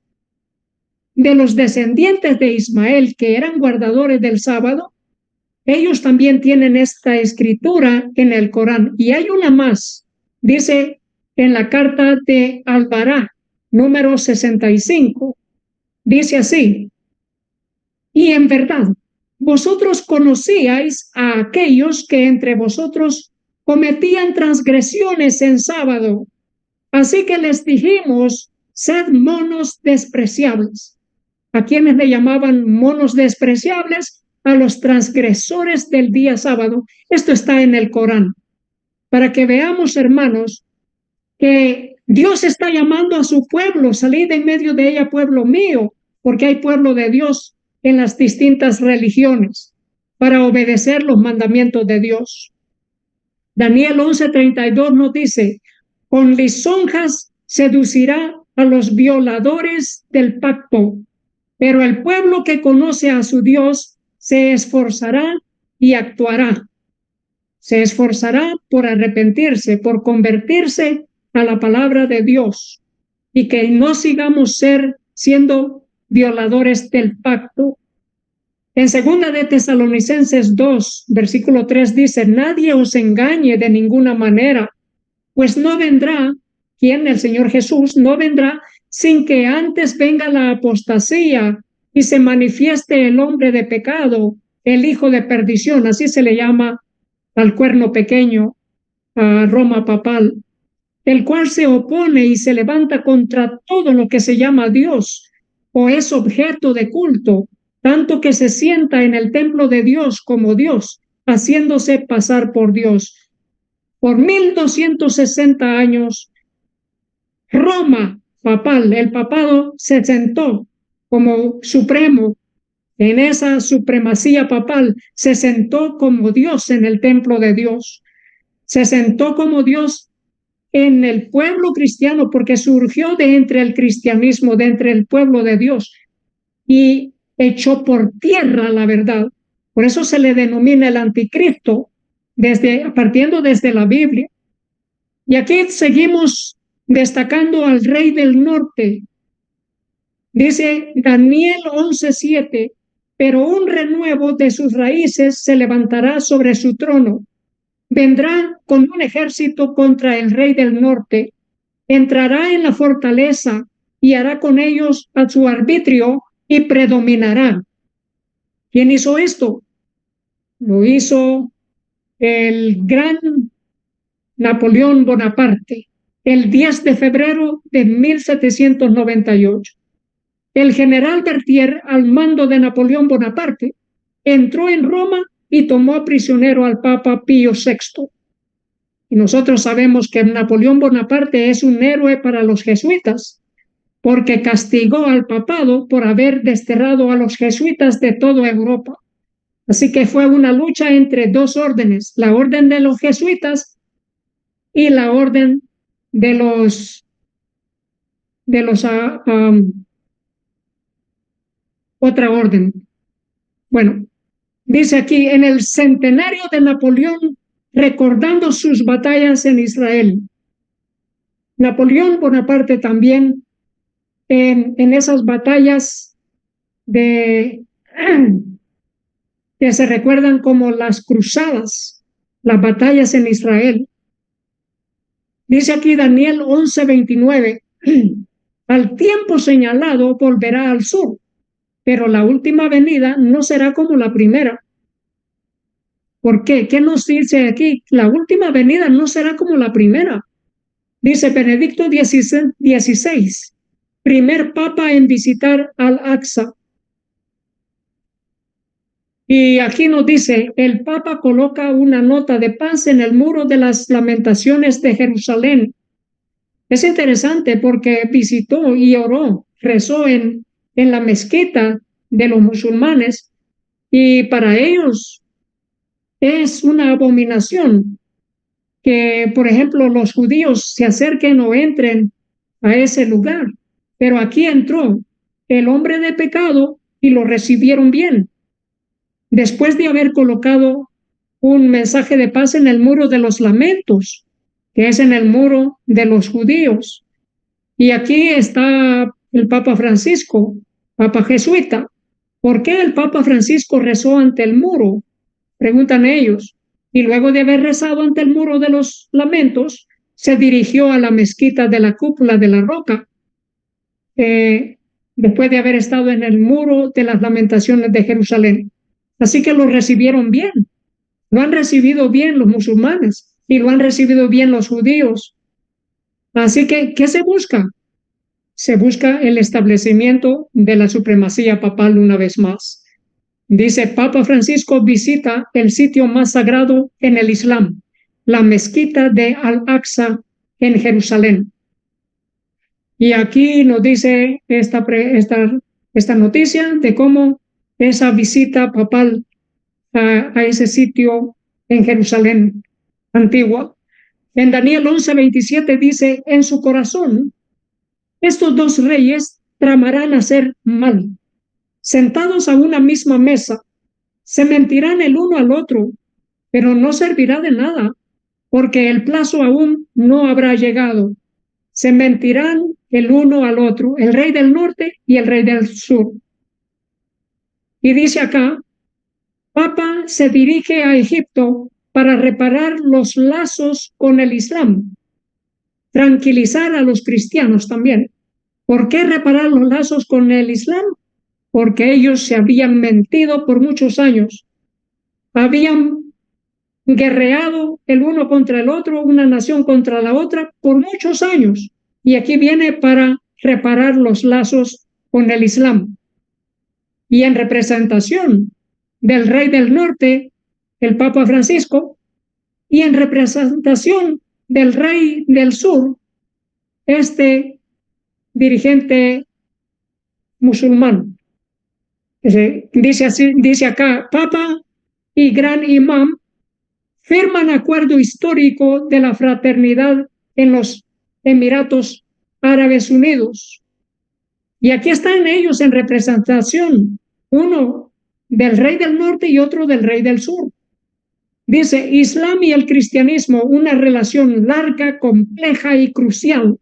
de los descendientes de Ismael, que eran guardadores del sábado, ellos también tienen esta escritura en el Corán. Y hay una más, dice en la carta de Al-Bará, número 65, dice así, y en verdad, vosotros conocíais a aquellos que entre vosotros cometían transgresiones en sábado, así que les dijimos, sed monos despreciables. ¿A quienes le llamaban monos despreciables? A los transgresores del día sábado. Esto está en el Corán. Para que veamos, hermanos, que Dios está llamando a su pueblo, salid en medio de ella, pueblo mío, porque hay pueblo de Dios en las distintas religiones, para obedecer los mandamientos de Dios. Daniel 11:32 nos dice, Con lisonjas seducirá a los violadores del pacto, pero el pueblo que conoce a su Dios se esforzará y actuará. Se esforzará por arrepentirse, por convertirse a la palabra de Dios y que no sigamos siendo violadores del pacto. En 2 de Tesalonicenses 2, versículo 3 dice: nadie os engañe de ninguna manera, pues no vendrá, ¿quién? El Señor Jesús no vendrá sin que antes venga la apostasía y se manifieste el hombre de pecado, el hijo de perdición, así se le llama al cuerno pequeño, a Roma papal, el cual se opone y se levanta contra todo lo que se llama Dios o es objeto de culto, tanto que se sienta en el templo de Dios como Dios, haciéndose pasar por Dios. Por 1260 años, Roma papal, el papado se sentó como supremo. En esa supremacía papal se sentó como Dios en el templo de Dios. Se sentó como Dios en el pueblo cristiano porque surgió de entre el cristianismo, de entre el pueblo de Dios y echó por tierra la verdad. Por eso se le denomina el anticristo, partiendo desde la Biblia. Y aquí seguimos destacando al rey del norte. Dice Daniel 11:7, pero un renuevo de sus raíces se levantará sobre su trono. Vendrá con un ejército contra el rey del norte, entrará en la fortaleza y hará con ellos a su arbitrio y predominará. ¿Quién hizo esto? Lo hizo el gran Napoleón Bonaparte, el 10 de febrero de 1798. El general Berthier, al mando de Napoleón Bonaparte, entró en Roma y tomó prisionero al Papa Pío VI. Y nosotros sabemos que Napoleón Bonaparte es un héroe para los jesuitas, porque castigó al papado por haber desterrado a los jesuitas de toda Europa. Así que fue una lucha entre dos órdenes, la orden de los jesuitas y la orden de los otra orden. Bueno, dice aquí, en el centenario de Napoleón, recordando sus batallas en Israel. Napoleón Bonaparte también, en esas batallas que se recuerdan como las cruzadas, las batallas en Israel. Dice aquí Daniel 11:29, al tiempo señalado volverá al sur, pero la última venida no será como la primera. ¿Por qué? ¿Qué nos dice aquí? La última venida no será como la primera. Dice Benedicto XVI, primer papa en visitar Al-Aqsa. Y aquí nos dice, el papa coloca una nota de paz en el muro de las lamentaciones de Jerusalén. Es interesante porque visitó y oró, rezó en la mezquita de los musulmanes y para ellos es una abominación que, por ejemplo, los judíos se acerquen o entren a ese lugar. Pero aquí entró el hombre de pecado y lo recibieron bien. Después de haber colocado un mensaje de paz en el muro de los lamentos, que es en el muro de los judíos. Y aquí está el Papa Francisco, Papa jesuita. ¿Por qué el Papa Francisco rezó ante el muro? Preguntan ellos. Y luego de haber rezado ante el muro de los lamentos, se dirigió a la mezquita de la cúpula de la roca, después de haber estado en el muro de las lamentaciones de Jerusalén. Así que lo recibieron bien, lo han recibido bien los musulmanes y lo han recibido bien los judíos. Así que, ¿qué se busca? Se busca el establecimiento de la supremacía papal una vez más. Dice, Papa Francisco visita el sitio más sagrado en el Islam, la mezquita de Al-Aqsa en Jerusalén. Y aquí nos dice esta noticia de cómo esa visita papal a ese sitio en Jerusalén antigua En Daniel 11:27 dice, en su corazón, estos dos reyes tramarán hacer mal. Sentados a una misma mesa, se mentirán el uno al otro, pero no servirá de nada, porque el plazo aún no habrá llegado. Se mentirán el uno al otro, el rey del norte y el rey del sur. Y dice acá, Papa se dirige a Egipto para reparar los lazos con el Islam, tranquilizar a los cristianos también. ¿Por qué reparar los lazos con el Islam? Porque ellos se habían mentido por muchos años. Habían guerreado el uno contra el otro, una nación contra la otra, por muchos años. Y aquí viene para reparar los lazos con el Islam. Y en representación del rey del norte, el Papa Francisco, y en representación del rey del sur, este dirigente musulmán. Dice acá, Papa y Gran Imam firman acuerdo histórico de la fraternidad en los Emiratos Árabes Unidos. Y aquí están ellos en representación, uno del rey del norte y otro del rey del sur. Dice, Islam y el cristianismo, una relación larga, compleja y crucial.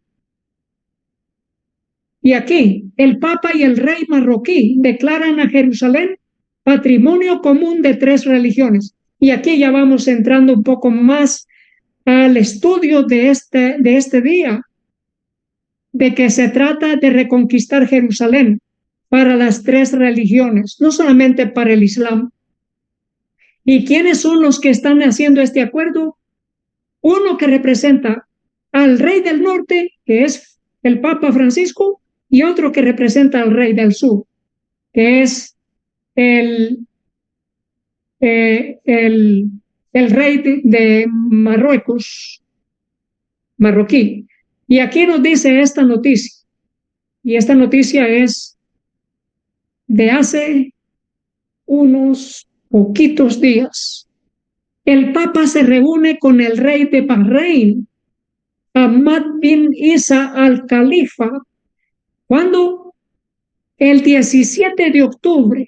Y aquí, el Papa y el rey marroquí declaran a Jerusalén patrimonio común de tres religiones. Y aquí ya vamos entrando un poco más al estudio de este día, de que se trata de reconquistar Jerusalén para las tres religiones, no solamente para el Islam. ¿Y quiénes son los que están haciendo este acuerdo? Uno que representa al rey del norte, que es el Papa Francisco, y otro que representa al rey del sur, que es el rey de Marruecos, marroquí. Y aquí nos dice esta noticia, y esta noticia es de hace unos poquitos días. El Papa se reúne con el rey de Bahrein, Ahmad bin Isa al-Khalifa, cuando el 17 de octubre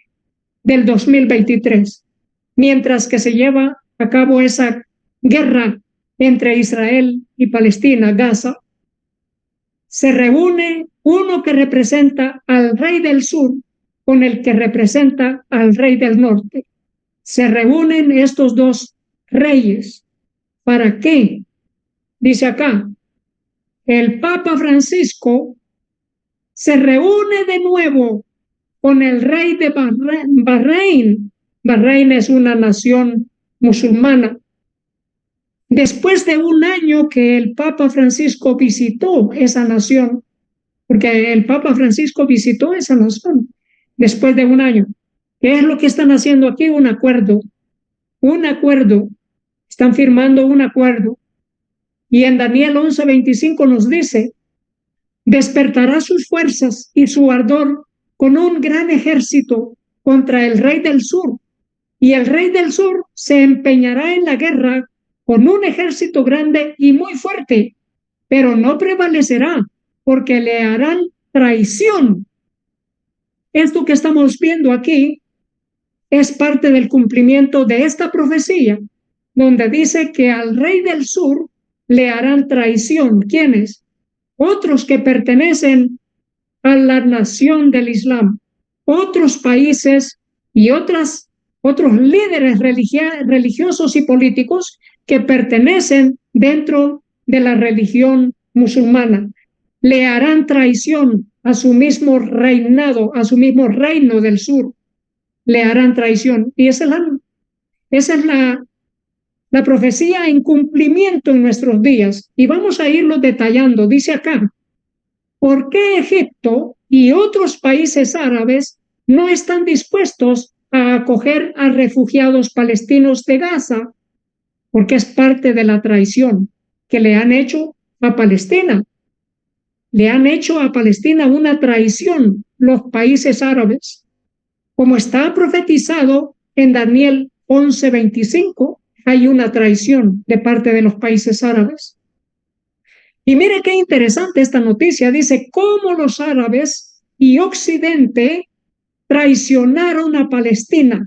del 2023, mientras que se lleva a cabo esa guerra entre Israel y Palestina, Gaza, se reúne uno que representa al rey del sur con el que representa al rey del norte. Se reúnen estos dos reyes. ¿Para qué? Dice acá, el Papa Francisco se reúne de nuevo con el rey de Bahrein. Bahrein es una nación musulmana. Después de un año que el Papa Francisco visitó esa nación, porque el Papa Francisco visitó esa nación después de un año. ¿Qué es lo que están haciendo aquí? Un acuerdo. Están firmando un acuerdo. Y en Daniel 11:25 nos dice, despertará sus fuerzas y su ardor con un gran ejército contra el rey del sur. Y el rey del sur se empeñará en la guerra con un ejército grande y muy fuerte, pero no prevalecerá porque le harán traición. Esto que estamos viendo aquí es parte del cumplimiento de esta profecía, donde dice que al rey del sur le harán traición. ¿Quiénes? Otros que pertenecen a la nación del Islam, otros países y otros líderes religiosos y políticos que pertenecen dentro de la religión musulmana. Le harán traición a su mismo reinado, a su mismo reino del sur. Le harán traición. Y esa es la profecía en cumplimiento en nuestros días. Y vamos a irlo detallando. Dice acá, ¿por qué Egipto y otros países árabes no están dispuestos a acoger a refugiados palestinos de Gaza? Porque es parte de la traición que le han hecho a Palestina. Le han hecho a Palestina una traición los países árabes, como está profetizado en Daniel 11:25. hay una traición de parte de los países árabes. Y mire qué interesante esta noticia. Dice, cómo los árabes y Occidente traicionaron a Palestina.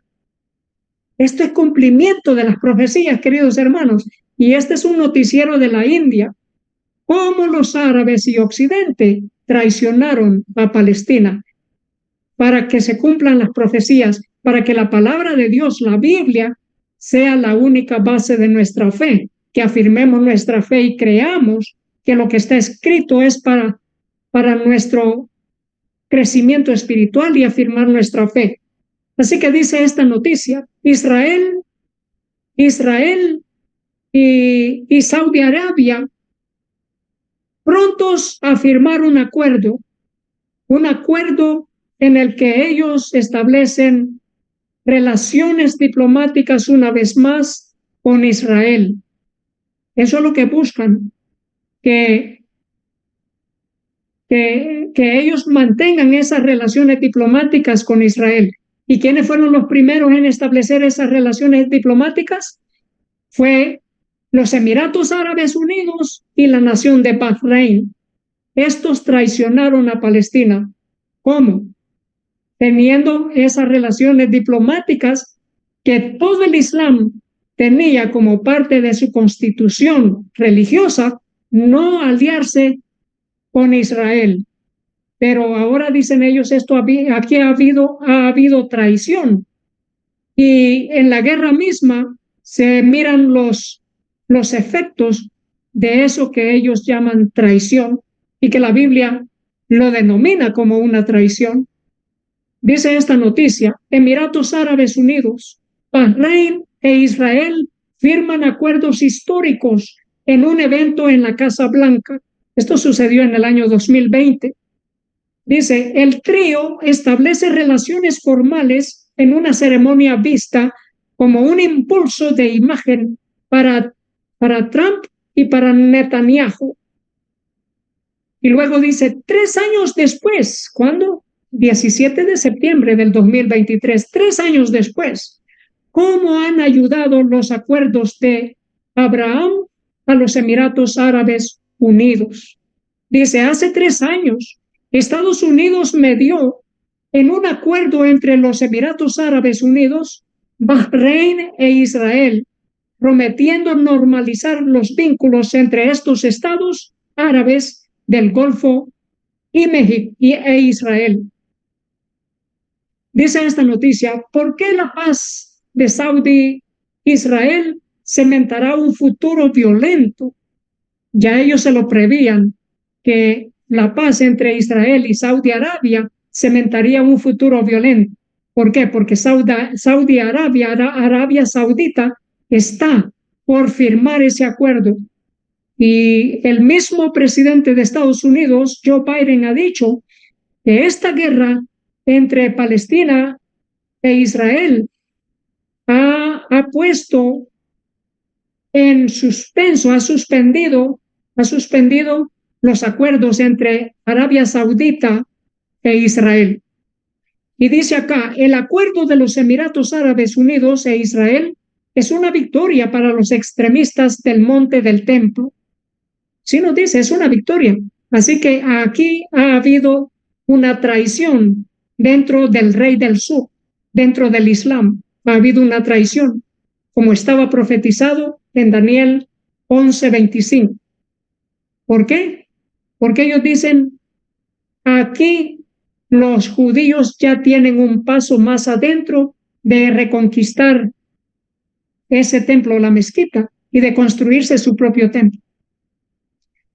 Esto es cumplimiento de las profecías, queridos hermanos. Y este es un noticiero de la India. Cómo los árabes y Occidente traicionaron a Palestina para que se cumplan las profecías, para que la palabra de Dios, la Biblia, sea la única base de nuestra fe, que afirmemos nuestra fe y creamos que lo que está escrito es para nuestro crecimiento espiritual y afirmar nuestra fe. Así que dice esta noticia, Israel y Saudi Arabia prontos a firmar un acuerdo en el que ellos establecen relaciones diplomáticas una vez más con Israel. Eso es lo que buscan, que ellos mantengan esas relaciones diplomáticas con Israel. ¿Y quiénes fueron los primeros en establecer esas relaciones diplomáticas? Fue los Emiratos Árabes Unidos y la nación de Bahrein. Estos traicionaron a Palestina. ¿Cómo? Teniendo esas relaciones diplomáticas que todo el Islam tenía como parte de su constitución religiosa, no aliarse con Israel. Pero ahora dicen ellos, aquí ha habido traición. Y en la guerra misma se miran los efectos de eso que ellos llaman traición y que la Biblia lo denomina como una traición. Dice esta noticia, Emiratos Árabes Unidos, Bahrein e Israel firman acuerdos históricos en un evento en la Casa Blanca. Esto sucedió en el año 2020. Dice, el trío establece relaciones formales en una ceremonia vista como un impulso de imagen para Trump y para Netanyahu. Y luego dice, 3 años después, ¿cuándo? 17 de septiembre del 2023, 3 años después, ¿cómo han ayudado los acuerdos de Abraham a los Emiratos Árabes Unidos? Dice, hace 3 años, Estados Unidos medió en un acuerdo entre los Emiratos Árabes Unidos, Bahrein e Israel, prometiendo normalizar los vínculos entre estos estados árabes del Golfo y México e Israel. Dice esta noticia, ¿por qué la paz de Saudi-Israel cementará un futuro violento? Ya ellos se lo prevían, que la paz entre Israel y Saudi Arabia cementaría un futuro violento. ¿Por qué? Porque Saudi Arabia, Arabia Saudita, está por firmar ese acuerdo. Y el mismo presidente de Estados Unidos, Joe Biden, ha dicho que esta guerra entre Palestina e Israel ha puesto en suspenso, ha suspendido los acuerdos entre Arabia Saudita e Israel. Y dice acá, el acuerdo de los Emiratos Árabes Unidos e Israel es una victoria para los extremistas del Monte del Templo. Sí nos dice, es una victoria. Así que aquí ha habido una traición dentro del Rey del Sur, dentro del Islam. Ha habido una traición, como estaba profetizado en Daniel 11:25. ¿Por qué? Porque ellos dicen, aquí los judíos ya tienen un paso más adentro de reconquistar ese templo, la mezquita, y de construirse su propio templo.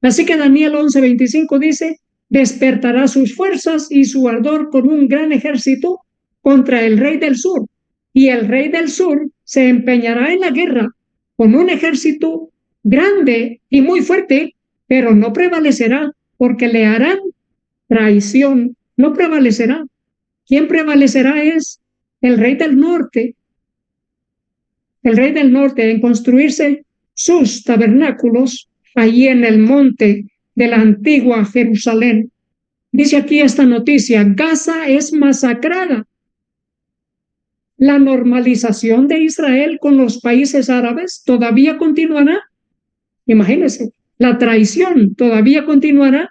Así que Daniel 11:25 dice, despertará sus fuerzas y su ardor con un gran ejército contra el rey del sur, y el rey del sur se empeñará en la guerra con un ejército grande y muy fuerte, pero no prevalecerá, porque le harán traición, no prevalecerá. ¿Quién prevalecerá? Es el rey del norte en construirse sus tabernáculos allí en el monte de la antigua Jerusalén. Dice aquí esta noticia, Gaza es masacrada. la normalización de Israel con los países árabes todavía continuará. Imagínense, la traición todavía continuará.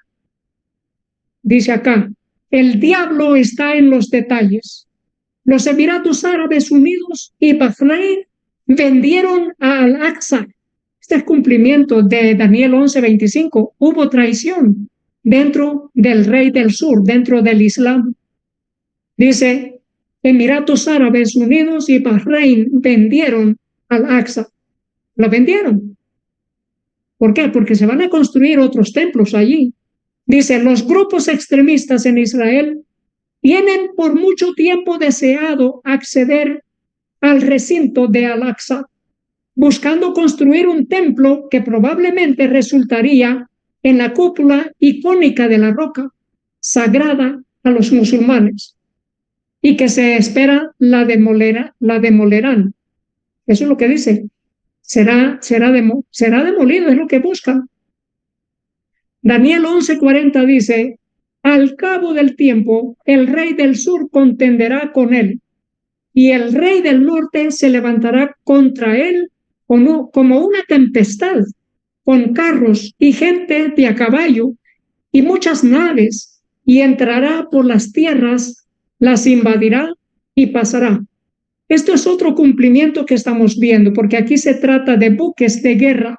Dice acá, el diablo está en los detalles. Los Emiratos Árabes Unidos y Bahrein vendieron a Al-Aqsa. Este es cumplimiento de Daniel 11:25. Hubo traición dentro del rey del sur, dentro del Islam. Dice, Emiratos Árabes Unidos y Bahrein vendieron Al-Aqsa. Lo vendieron. ¿Por qué? Porque se van a construir otros templos allí. Dice, los grupos extremistas en Israel tienen por mucho tiempo deseado acceder al recinto de Al-Aqsa, buscando construir un templo que probablemente resultaría en la cúpula icónica de la roca, sagrada a los musulmanes, y que se espera la demolerán. Eso es lo que dice. Será demolido, es lo que buscan. Daniel 11:40 dice, al cabo del tiempo, el rey del sur contenderá con él, y el rey del norte se levantará contra él como una tempestad, con carros y gente de a caballo y muchas naves, y entrará por las tierras, las invadirá y pasará. Esto es otro cumplimiento que estamos viendo, porque aquí se trata de buques de guerra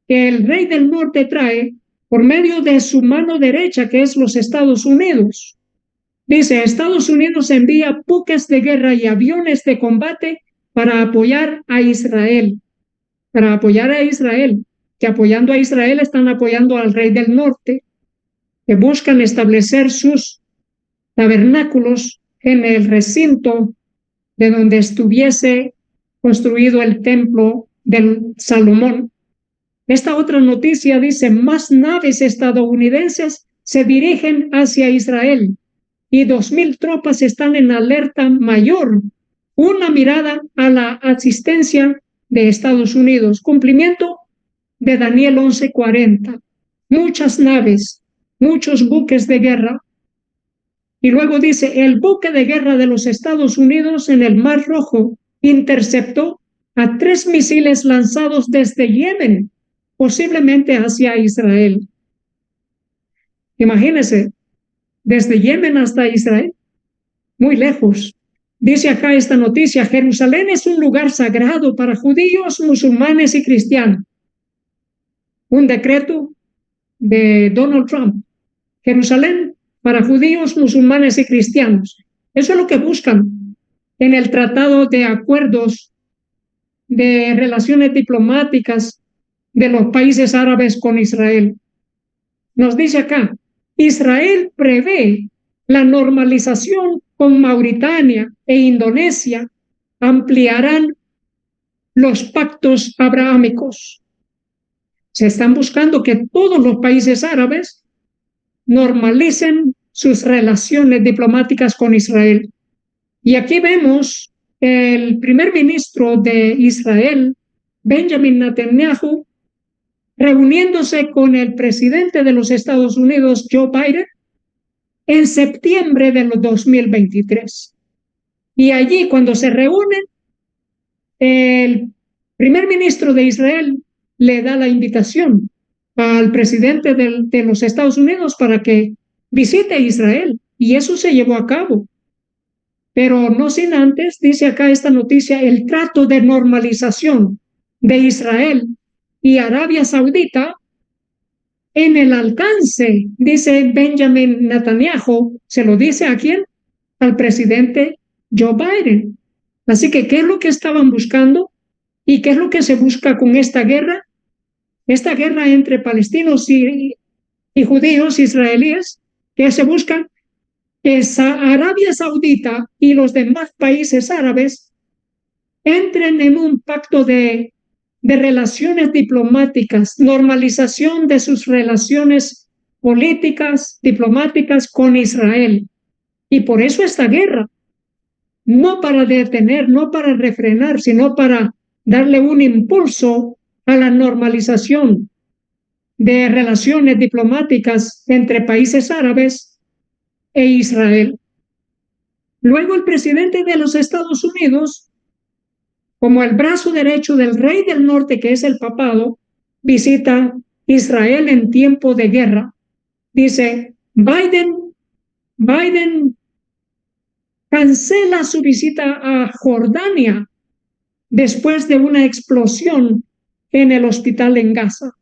que el rey del norte trae por medio de su mano derecha, que es los Estados Unidos. Dice, Estados Unidos envía buques de guerra y aviones de combate para apoyar a Israel. Que apoyando a Israel están apoyando al rey del norte, que buscan establecer sus tabernáculos en el recinto de donde estuviese construido el templo del Salomón. Esta otra noticia dice, más naves estadounidenses se dirigen hacia Israel y 2,000 tropas están en alerta mayor. Una mirada a la asistencia de Estados Unidos. Cumplimiento de Daniel 11:40. Muchas naves, muchos buques de guerra. Y luego dice, el buque de guerra de los Estados Unidos en el Mar Rojo interceptó a 3 misiles lanzados desde Yemen, posiblemente hacia Israel. Imagínense, desde Yemen hasta Israel, muy lejos. Dice acá esta noticia, Jerusalén es un lugar sagrado para judíos, musulmanes y cristianos. Un decreto de Donald Trump. Jerusalén para judíos, musulmanes y cristianos. Eso es lo que buscan en el tratado de acuerdos de relaciones diplomáticas de los países árabes con Israel. Nos dice acá, Israel prevé la normalización con Mauritania e Indonesia, ampliarán los pactos abrahámicos. Se están buscando que todos los países árabes normalicen sus relaciones diplomáticas con Israel. Y aquí vemos el primer ministro de Israel, Benjamin Netanyahu, reuniéndose con el presidente de los Estados Unidos, Joe Biden, en septiembre de 2023. Y allí, cuando se reúnen, el primer ministro de Israel le da la invitación al presidente de los Estados Unidos para que visite Israel. Y eso se llevó a cabo. Pero no sin antes, dice acá esta noticia, el trato de normalización de Israel y Arabia Saudita en el alcance, dice Benjamin Netanyahu, se lo dice a quién, al presidente Joe Biden. Así que, ¿qué es lo que estaban buscando? ¿Y qué es lo que se busca con esta guerra? Esta guerra entre palestinos y judíos israelíes, que se busca que Arabia Saudita y los demás países árabes entren en un pacto de relaciones diplomáticas, normalización de sus relaciones políticas, diplomáticas con Israel. Y por eso esta guerra, no para detener, no para refrenar, sino para darle un impulso a la normalización de relaciones diplomáticas entre países árabes e Israel. Luego el presidente de los Estados Unidos, como el brazo derecho del rey del norte, que es el papado, visita Israel en tiempo de guerra. Dice, Biden cancela su visita a Jordania después de una explosión en el hospital en Gaza.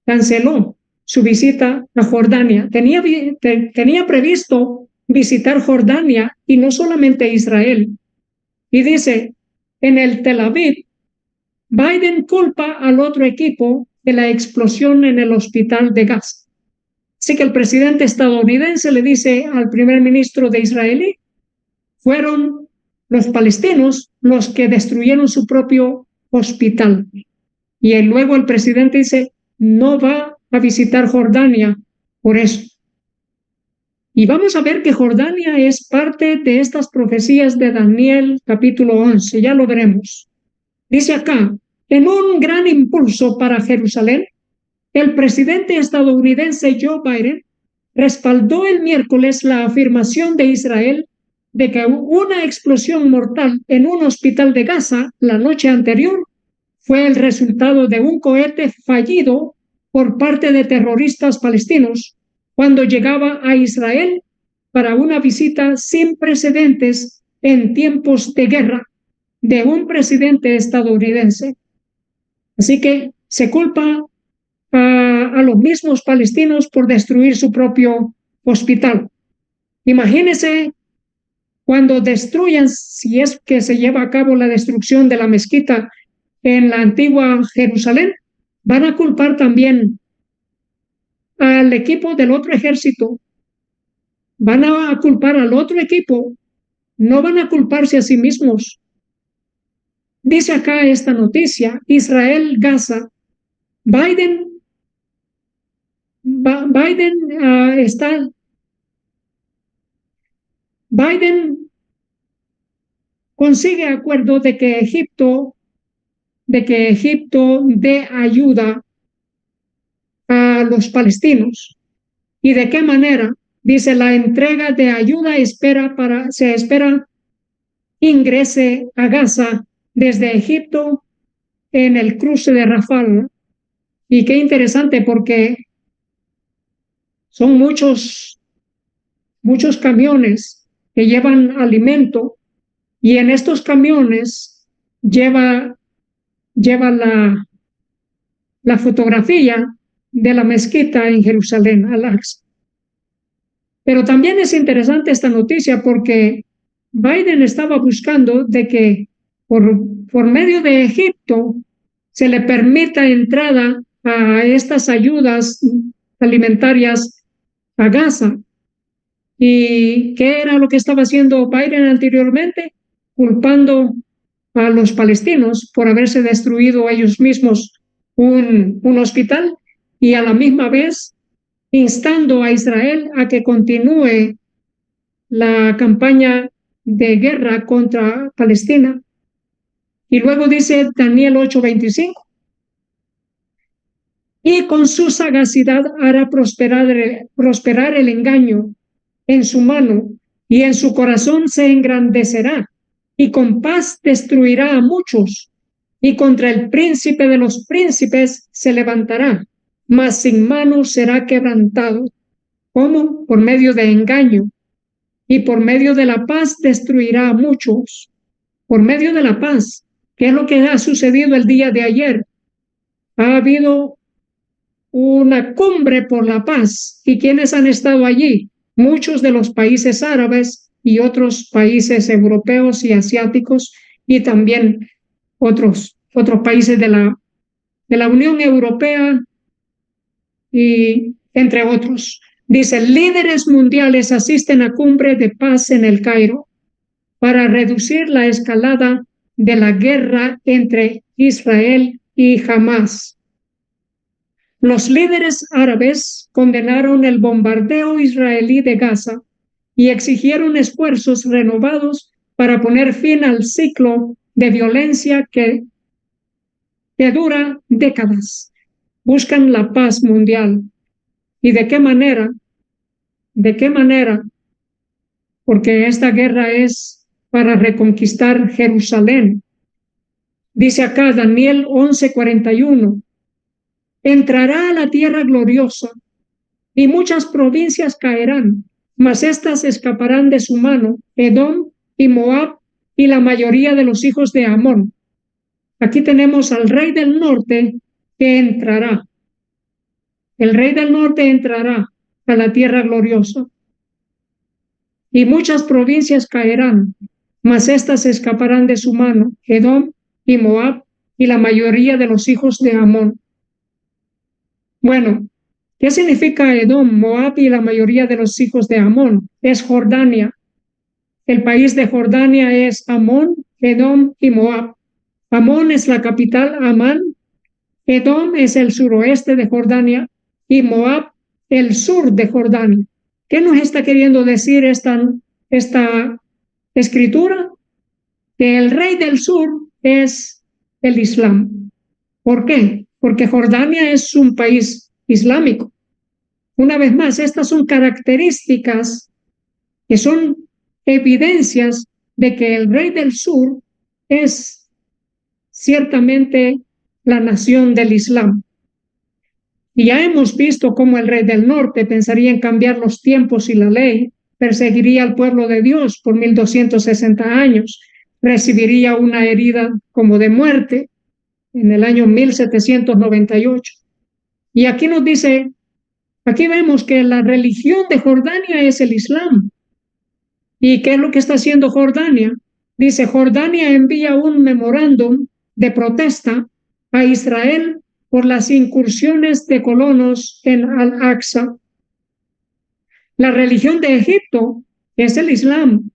Canceló su visita a Jordania. Tenía previsto visitar Jordania y no solamente Israel. Y dice, en el Tel Aviv, Biden culpa al otro equipo de la explosión en el hospital de Gaza. Así que el presidente estadounidense le dice al primer ministro de Israel, fueron los palestinos los que destruyeron su propio hospital. Y luego el presidente dice, no va a visitar Jordania por eso. Y vamos a ver que Jordania es parte de estas profecías de Daniel capítulo 11, ya lo veremos. Dice acá, en un gran impulso para Jerusalén, el presidente estadounidense Joe Biden respaldó el miércoles la afirmación de Israel de que una explosión mortal en un hospital de Gaza la noche anterior fue el resultado de un cohete fallido por parte de terroristas palestinos cuando llegaba a Israel para una visita sin precedentes en tiempos de guerra de un presidente estadounidense. Así que se culpa a los mismos palestinos por destruir su propio hospital. Imagínense cuando destruyan, si es que se lleva a cabo la destrucción de la mezquita en la antigua Jerusalén, van a culpar también al equipo del otro ejército, van a culpar al otro equipo, no van a culparse a sí mismos. Dice acá esta noticia, Israel, Gaza, Biden consigue acuerdo de que Egipto dé ayuda a los palestinos. ¿Y de qué manera? Dice, la entrega de ayuda se espera ingrese a Gaza desde Egipto en el cruce de Rafah. Y qué interesante porque son muchos camiones que llevan alimento y en estos camiones lleva la fotografía de la mezquita en Jerusalén, Al-Aqsa. Pero también es interesante esta noticia porque Biden estaba buscando de que por medio de Egipto se le permita entrada a estas ayudas alimentarias a Gaza. ¿Y qué era lo que estaba haciendo Biden anteriormente? Culpando a los palestinos por haberse destruido ellos mismos un hospital y a la misma vez instando a Israel a que continúe la campaña de guerra contra Palestina. Y luego dice Daniel 8:25, y con su sagacidad hará prosperar el engaño en su mano y en su corazón se engrandecerá y con paz destruirá a muchos y contra el príncipe de los príncipes se levantará, mas sin mano será quebrantado. ¿Cómo? Por medio de engaño. Y por medio de la paz destruirá a muchos. Por medio de la paz. ¿Qué es lo que ha sucedido el día de ayer? Ha habido una cumbre por la paz. ¿Y quiénes han estado allí? Muchos de los países árabes y otros países europeos y asiáticos y también otros países de la Unión Europea y entre otros. Dice, líderes mundiales asisten a cumbre de paz en el Cairo para reducir la escalada de la guerra entre Israel y Hamás. Los líderes árabes condenaron el bombardeo israelí de Gaza y exigieron esfuerzos renovados para poner fin al ciclo de violencia que dura décadas. Buscan la paz mundial. ¿Y de qué manera? ¿De qué manera? porque esta guerra es para reconquistar Jerusalén. Dice acá Daniel 11:41, entrará a la tierra gloriosa y muchas provincias caerán, mas éstas escaparán de su mano, Edom y Moab y la mayoría de los hijos de Amón. Aquí tenemos al rey del norte que entrará. El rey del norte entrará a la tierra gloriosa y muchas provincias caerán, mas éstas escaparán de su mano, Edom y Moab y la mayoría de los hijos de Amón. Bueno, ¿qué significa Edom, Moab y la mayoría de los hijos de Amón? Es Jordania. El país de Jordania es Amón, Edom y Moab. Amón es la capital, Amán. Edom es el suroeste de Jordania y Moab el sur de Jordania. ¿Qué nos está queriendo decir esta escritura? Que el rey del sur es el Islam. ¿Por qué? Porque Jordania es un país islámico. Una vez más, estas son características que son evidencias de que el rey del sur es ciertamente la nación del Islam. Y ya hemos visto cómo el rey del norte pensaría en cambiar los tiempos y la ley, perseguiría al pueblo de Dios por 1260 años, recibiría una herida como de muerte en el año 1798. Y aquí nos dice, aquí vemos que la religión de Jordania es el Islam. ¿Y qué es lo que está haciendo Jordania? Dice, Jordania envía un memorándum de protesta a Israel por las incursiones de colonos en Al-Aqsa. La religión de Egipto es el Islam.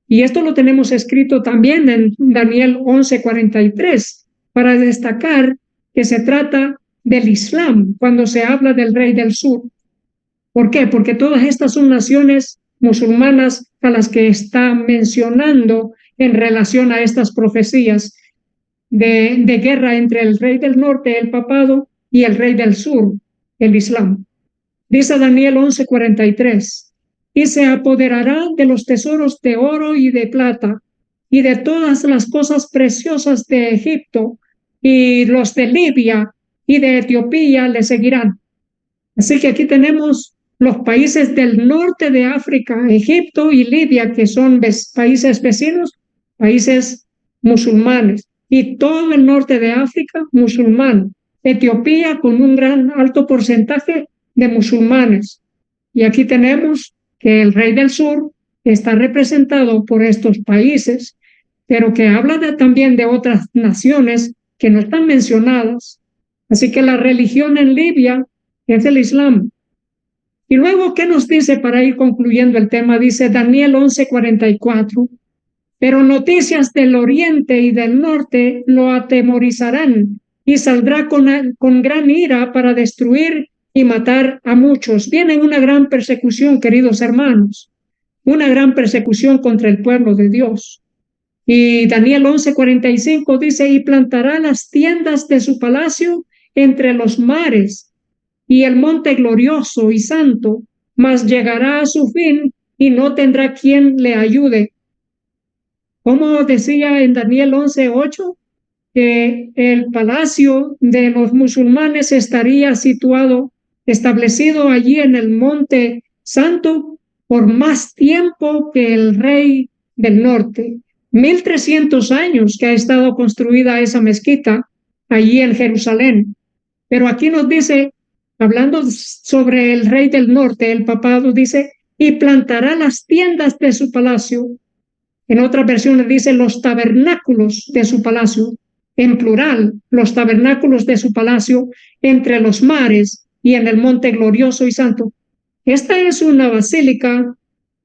Y esto lo tenemos escrito también en Daniel 11:43, para destacar que se trata del Islam cuando se habla del rey del sur. ¿Por qué? Porque todas estas son naciones musulmanas a las que está mencionando en relación a estas profecías de guerra entre el rey del norte, el papado, y el rey del sur, el Islam. Dice Daniel 11:43, y se apoderará de los tesoros de oro y de plata y de todas las cosas preciosas de Egipto, y los de Libia y de Etiopía le seguirán. Así que aquí tenemos los países del norte de África, Egipto y Libia, que son países vecinos, países musulmanes, y todo el norte de África musulmán. Etiopía con un gran alto porcentaje de musulmanes. Y aquí tenemos que el rey del sur está representado por estos países, pero que habla también de otras naciones que no están mencionadas. Así que la religión en Libia es el Islam. Y luego, ¿qué nos dice para ir concluyendo el tema? Dice Daniel 11:44, pero noticias del oriente y del norte lo atemorizarán y saldrá con gran ira para destruir y matar a muchos. Viene una gran persecución, queridos hermanos, una gran persecución contra el pueblo de Dios. Y Daniel 11:45 dice, y plantará las tiendas de su palacio entre los mares y el monte glorioso y santo, mas llegará a su fin y no tendrá quien le ayude. Como decía en Daniel 11:8, que el palacio de los musulmanes estaría establecido allí en el monte santo por más tiempo que el rey del norte. 1300 años que ha estado construida esa mezquita allí en Jerusalén. Pero aquí nos dice, hablando sobre el rey del norte, el papado, dice, y plantará las tiendas de su palacio. En otras versiones dice los tabernáculos de su palacio, en plural, los tabernáculos de su palacio entre los mares y en el monte glorioso y santo. Esta es una basílica,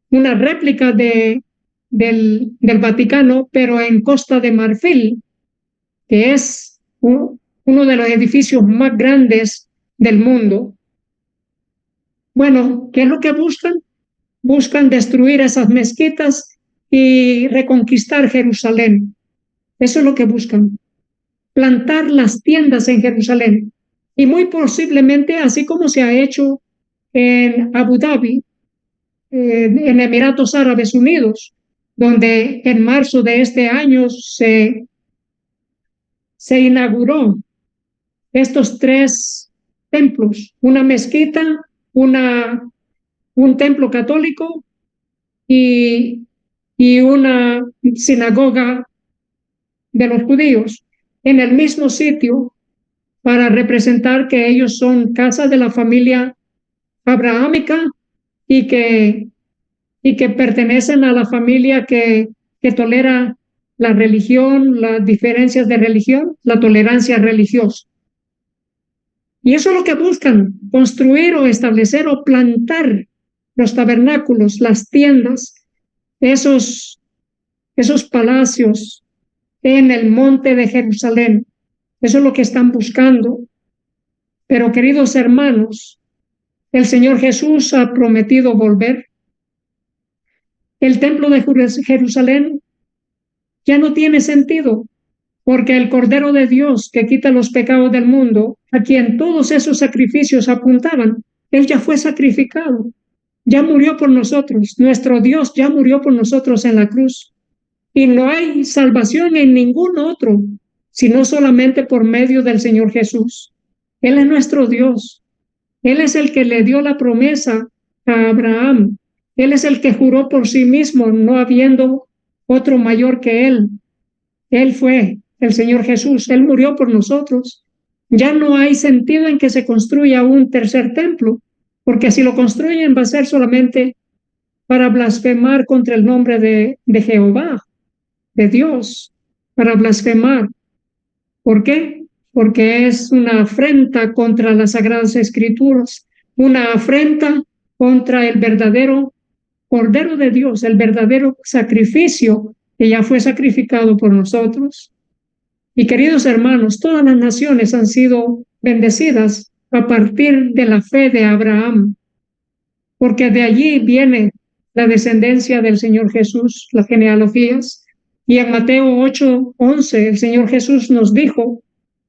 una réplica del Vaticano, pero en Costa de Marfil, que es uno de los edificios más grandes del mundo. Bueno, ¿qué es lo que buscan? Buscan destruir esas mezquitas y reconquistar Jerusalén. Eso es lo que buscan. Plantar las tiendas en Jerusalén. Y muy posiblemente, así como se ha hecho en Abu Dhabi, en Emiratos Árabes Unidos, donde en marzo de este año se inauguró estos 3 templos, una mezquita, un templo católico y una sinagoga de los judíos en el mismo sitio, para representar que ellos son casa de la familia abrahámica y que pertenecen a la familia que tolera la religión, las diferencias de religión, la tolerancia religiosa. Y eso es lo que buscan, construir o establecer o plantar los tabernáculos, las tiendas, esos palacios en el monte de Jerusalén. Eso es lo que están buscando. Pero, queridos hermanos, el Señor Jesús ha prometido volver. El templo de Jerusalén ya no tiene sentido, porque el Cordero de Dios que quita los pecados del mundo, a quien todos esos sacrificios apuntaban, Él ya fue sacrificado, ya murió por nosotros. Nuestro Dios ya murió por nosotros en la cruz. Y no hay salvación en ningún otro, sino solamente por medio del Señor Jesús. Él es nuestro Dios. Él es el que le dio la promesa a Abraham. Él es el que juró por sí mismo, no habiendo otro mayor que Él. Él fue el Señor Jesús. Él murió por nosotros. Ya no hay sentido en que se construya un tercer templo, porque si lo construyen va a ser solamente para blasfemar contra el nombre de Jehová, de Dios, para blasfemar. ¿Por qué? Porque es una afrenta contra las Sagradas Escrituras, una afrenta contra el verdadero Cordero de Dios, el verdadero sacrificio que ya fue sacrificado por nosotros. Y queridos hermanos, todas las naciones han sido bendecidas a partir de la fe de Abraham, porque de allí viene la descendencia del Señor Jesús, las genealogías. Y en Mateo 8:11 el Señor Jesús nos dijo: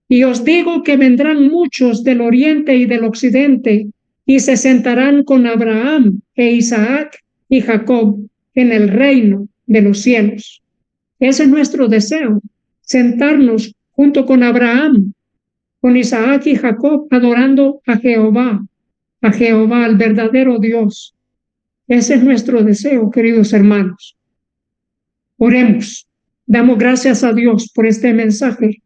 y os digo que vendrán muchos del oriente y del occidente, y se sentarán con Abraham e Isaac y Jacob en el reino de los cielos. Ese es nuestro deseo, sentarnos junto con Abraham, con Isaac y Jacob, adorando a Jehová, al verdadero Dios. Ese es nuestro deseo, queridos hermanos. Oremos. Damos gracias a Dios por este mensaje